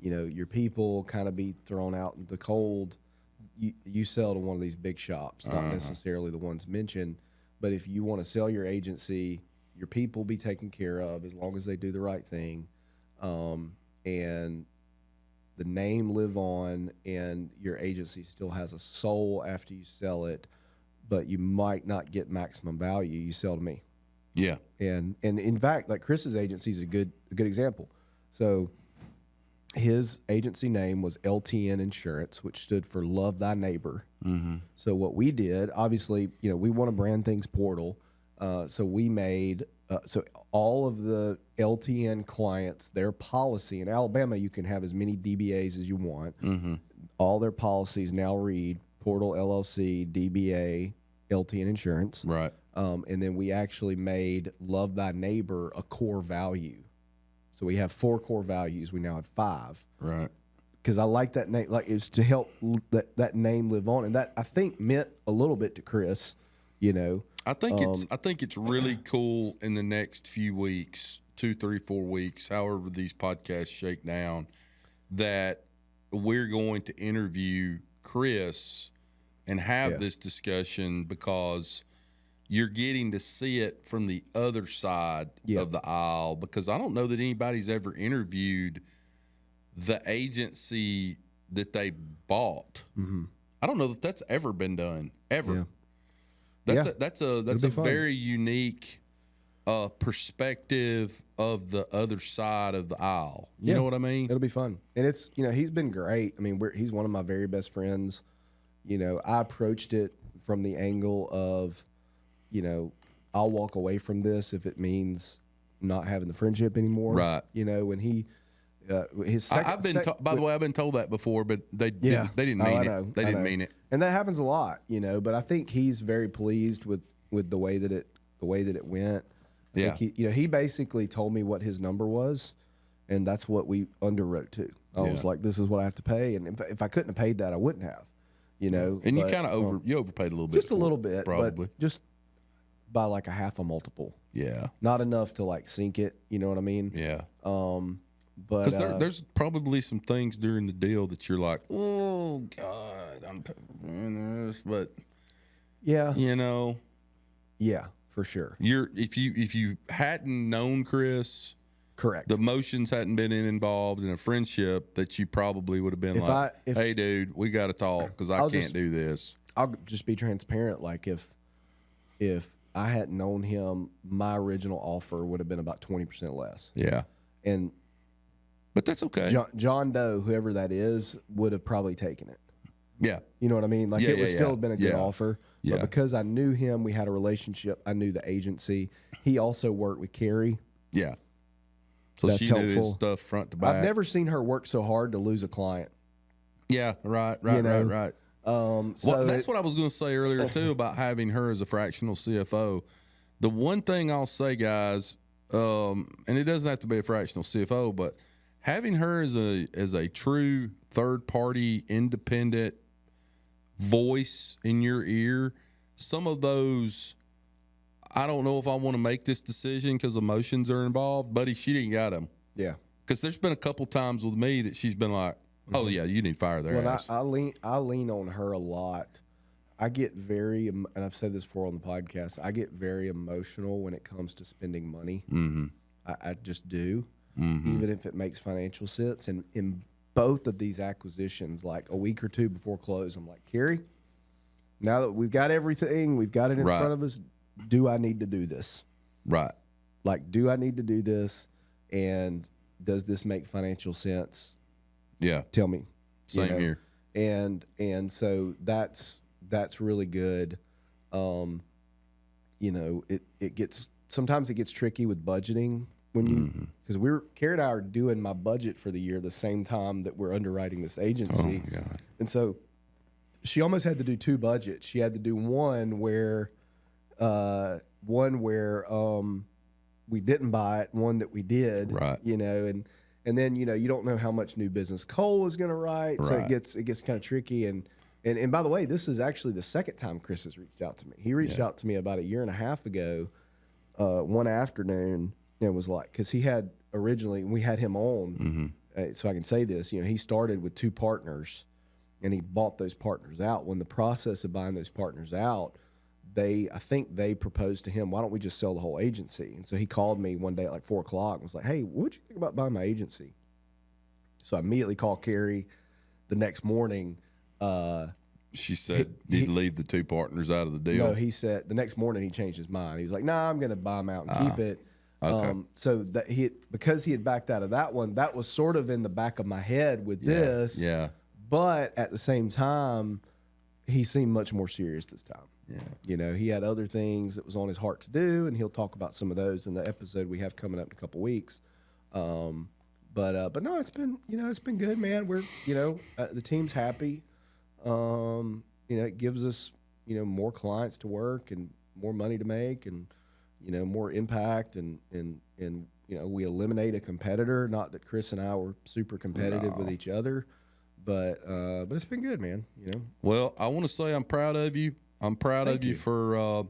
your people kind of be thrown out in the cold, you sell to one of these big shops, not necessarily the ones mentioned. But if you want to sell your agency, your people be taken care of as long as they do the right thing, and the name live on, and your agency still has a soul after you sell it, but you might not get maximum value, you sell to me. Yeah. And in fact, like Chris's agency is a good example. So his agency name was LTN Insurance, which stood for Love Thy Neighbor. So what we did, obviously, we want to brand things portal. So we made, so all of the LTN clients, their policy in Alabama, you can have as many DBAs as you want. All their policies now read Portal LLC, DBA, LTN Insurance. Right. And then we actually made Love Thy Neighbor a core value. So we have 4 core values. We now have 5. Right. Because I like that name. Like, it's to help that name live on. And that, I think, meant a little bit to Chris, I think it's really cool in the next few weeks, 2, 3, 4 weeks, however these podcasts shake down, that we're going to interview Chris and have this discussion, because you're getting to see it from the other side of the aisle, because I don't know that anybody's ever interviewed the agency that they bought. I don't know that that's ever been done, ever. That's a very unique perspective of the other side of the aisle. You know what I mean? It'll be fun. And it's, he's been great. I mean, he's one of my very best friends. I approached it from the angle of, I'll walk away from this if it means not having the friendship anymore. Right. When he, his second, by the way, I've been told that before, but they didn't mean it. They didn't mean it. And that happens a lot, but I think he's very pleased with the way that it went. I think he basically told me what his number was, and that's what we underwrote to. I was like, this is what I have to pay, and if I couldn't have paid that, I wouldn't have. And you kind of overpaid a little bit. Just a little bit, probably. But just by like a half a multiple. Yeah. Not enough to like sink it. You know what I mean? Yeah. But there's probably some things during the deal that you're like, oh God, I'm doing this, but yeah, yeah, for sure. If you hadn't known Chris, correct, the emotions hadn't been involved in a friendship, that you probably would have been hey, dude, we got to talk, because I can't do this. I'll just be transparent. Like if I hadn't known him, my original offer would have been about 20% less. Yeah, but that's okay. John Doe, whoever that is, would have probably taken it. Yeah. You know what I mean? Like it would still have been a good offer. Yeah. But because I knew him, we had a relationship. I knew the agency. He also worked with Carrie. Yeah. So That's she knew helpful. his stuff front to back. I've never seen her work so hard to lose a client. Yeah, right. So Well, that's what I was going to say earlier too about having her as a fractional CFO. The one thing I'll say, guys, and it doesn't have to be a fractional CFO, but having her as a true third party independent voice in your ear, some of those, I don't know if I want to make this decision because emotions are involved, buddy. She didn't got them. Yeah. Because there's been a couple times with me that she's been like, "Oh yeah, you need to fire their ass." I lean on her a lot. I get very, and I've said this before on the podcast, I get very emotional when it comes to spending money. Mm-hmm. I just do, even if it makes financial sense. And in both of these acquisitions, like a week or two before close, I'm like, Carrie, now that we've got everything, we've got it in front of us, do I need to do this? Right. Like, do I need to do this? And does this make financial sense? Yeah. Tell me. Same here. And so that's really good. It gets sometimes it gets tricky with budgeting when you because Carrie and I are doing my budget for the year the same time that we're underwriting this agency. Oh, God. And so she almost had to do two budgets. She had to do one where we didn't buy it, one that we did. Right. And then you don't know how much new business Cole is going to write, so Right. it gets kind of tricky. And by the way, this is actually the second time Chris has reached out to me. He reached out to me about a year and a half ago, one afternoon, and was like, because he had originally we had him on, so I can say this. He started with two partners, and he bought those partners out. When the process of buying those partners out, I think they proposed to him, why don't we just sell the whole agency? And so he called me one day at like 4 o'clock and was like, hey, what'd you think about buying my agency? So I immediately called Carrie the next morning. She said he'd leave the two partners out of the deal. No, he said the next morning he changed his mind. He was like, nah, I'm going to buy them out and keep it. Okay. So that because he had backed out of that one, that was sort of in the back of my head with this. Yeah. But at the same time, he seemed much more serious this time. Yeah. He had other things that was on his heart to do, and he'll talk about some of those in the episode we have coming up in a couple weeks. But no, it's been good, man. We're the team's happy. It gives us more clients to work and more money to make and more impact and we eliminate a competitor. Not that Chris and I were super competitive with each other, but it's been good, man. Well, I want to say I'm proud of you. I'm proud of you for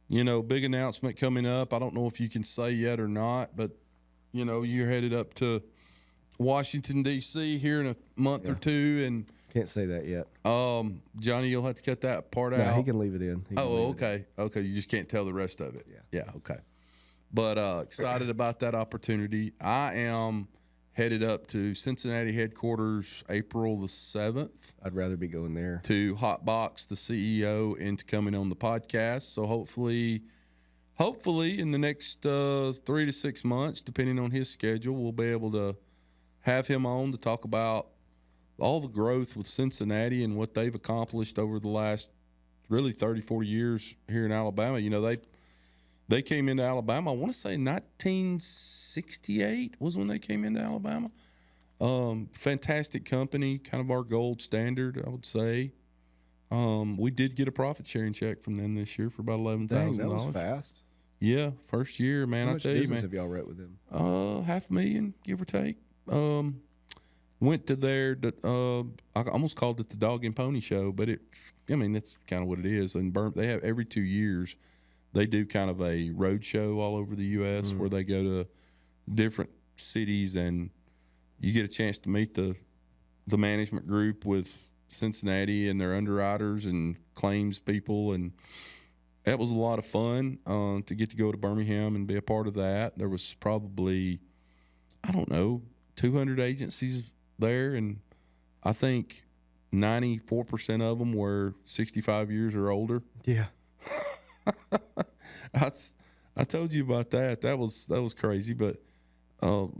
big announcement coming up. I don't know if you can say yet or not, but you're headed up to Washington D.C. here in a month or two, and can't say that yet. Johnny, you'll have to cut that part out. No, he can leave it in. Okay. You just can't tell the rest of it. Yeah. Okay. But excited about that opportunity. I am headed up to Cincinnati headquarters April the 7th. I'd rather be going there to hotbox the CEO into coming on the podcast. So hopefully in the next 3 to 6 months, depending on his schedule, we'll be able to have him on to talk about all the growth with Cincinnati and what they've accomplished over the last really 30, 40 years here in Alabama. They came into Alabama, I want to say 1968 was when they came into Alabama. Fantastic company, kind of our gold standard, I would say. We did get a profit sharing check from them this year for about $11,000. Dang, that was fast. Yeah, first year, man. How much I tell you, business man. have y'all wrote with them? $500,000, give or take. Went to their, I almost called it the Dog and Pony Show, but that's kind of what it is. And they have every 2 years, they do kind of a road show all over the U.S. where they go to different cities and you get a chance to meet the management group with Cincinnati and their underwriters and claims people. And that was a lot of fun to get to go to Birmingham and be a part of that. There was probably, 200 agencies there, and I think 94% of them were 65 years or older. Yeah. I told you about that. That was crazy, but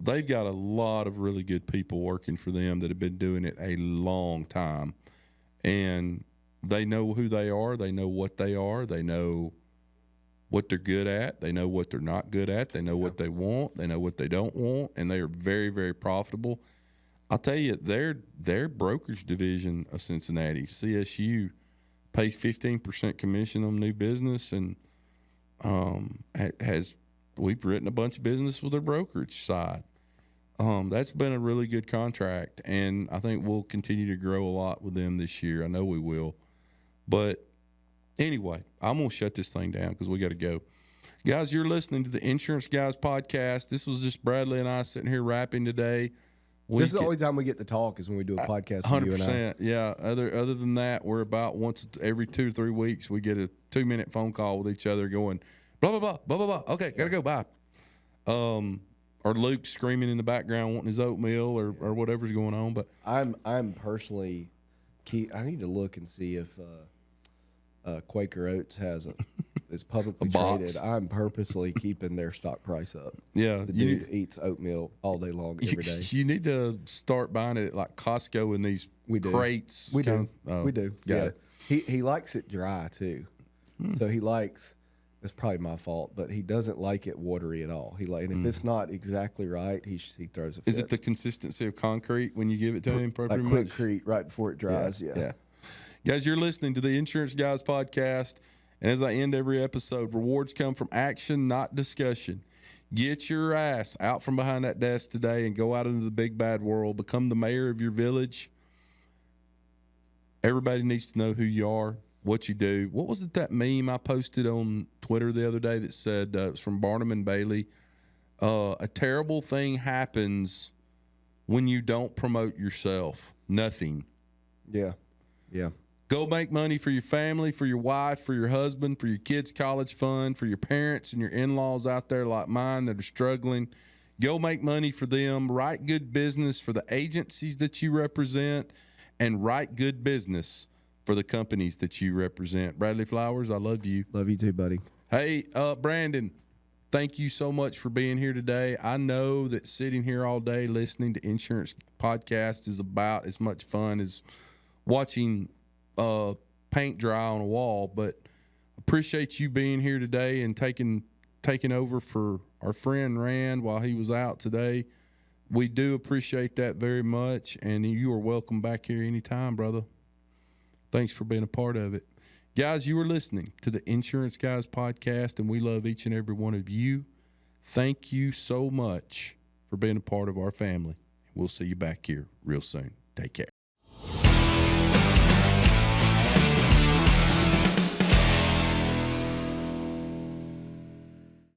they've got a lot of really good people working for them that have been doing it a long time, and they know who they are. They know what they are. They know what they're good at. They know what they're not good at. They know what they want. They know what they don't want, and they are very, very profitable. I'll tell you, their brokerage division of Cincinnati, CSU, pays 15% commission on new business, and we've written a bunch of business with their brokerage side. That's been a really good contract, and I think we'll continue to grow a lot with them this year. I know we will. But anyway, I'm going to shut this thing down because we got to go. Guys, you're listening to the Insurance Guys podcast. This was just Bradley and I sitting here rapping today. This is the only time we get to talk is when we do a podcast with you and I. 100%. Yeah. Other than that, we're about once every 2 or 3 weeks, we get a 2-minute phone call with each other going, blah, blah, blah, blah, blah, blah. Okay, got to go. Bye. Or Luke screaming in the background wanting his oatmeal or whatever's going on. But I'm personally I need to look and see if Quaker Oats has is publicly traded. I'm purposely keeping their stock price up. Yeah, the dude eats oatmeal all day long every day. You need to start buying it at like Costco in these crates. We do. Yeah, he likes it dry too. So he likes. It's probably my fault, but he doesn't like it watery at all. And if it's not exactly right, he throws a fit. Is it the consistency of concrete when you give it to him? Like Quikrete right before it dries. Yeah. Guys, you're listening to the Insurance Guys podcast, and as I end every episode, rewards come from action, not discussion. Get your ass out from behind that desk today and go out into the big bad world. Become the mayor of your village. Everybody needs to know who you are, what you do. What was it, that meme I posted on Twitter the other day that said, it was from Barnum and Bailey, a terrible thing happens when you don't promote yourself. Nothing. Yeah. Go make money for your family, for your wife, for your husband, for your kids' college fund, for your parents and your in-laws out there like mine that are struggling. Go make money for them. Write good business for the agencies that you represent, and write good business for the companies that you represent. Bradley Flowers, I love you. Love you too, buddy. Hey, Brandon, thank you so much for being here today. I know that sitting here all day listening to Insurance Podcast is about as much fun as watching paint dry on a wall, but appreciate you being here today and taking over for our friend Rand while he was out today. We do appreciate that very much, and you are welcome back here anytime, brother. Thanks for being a part of it. Guys, you are listening to the Insurance Guys podcast, and we love each and every one of you. Thank you so much for being a part of our family. We'll see you back here real soon. Take care.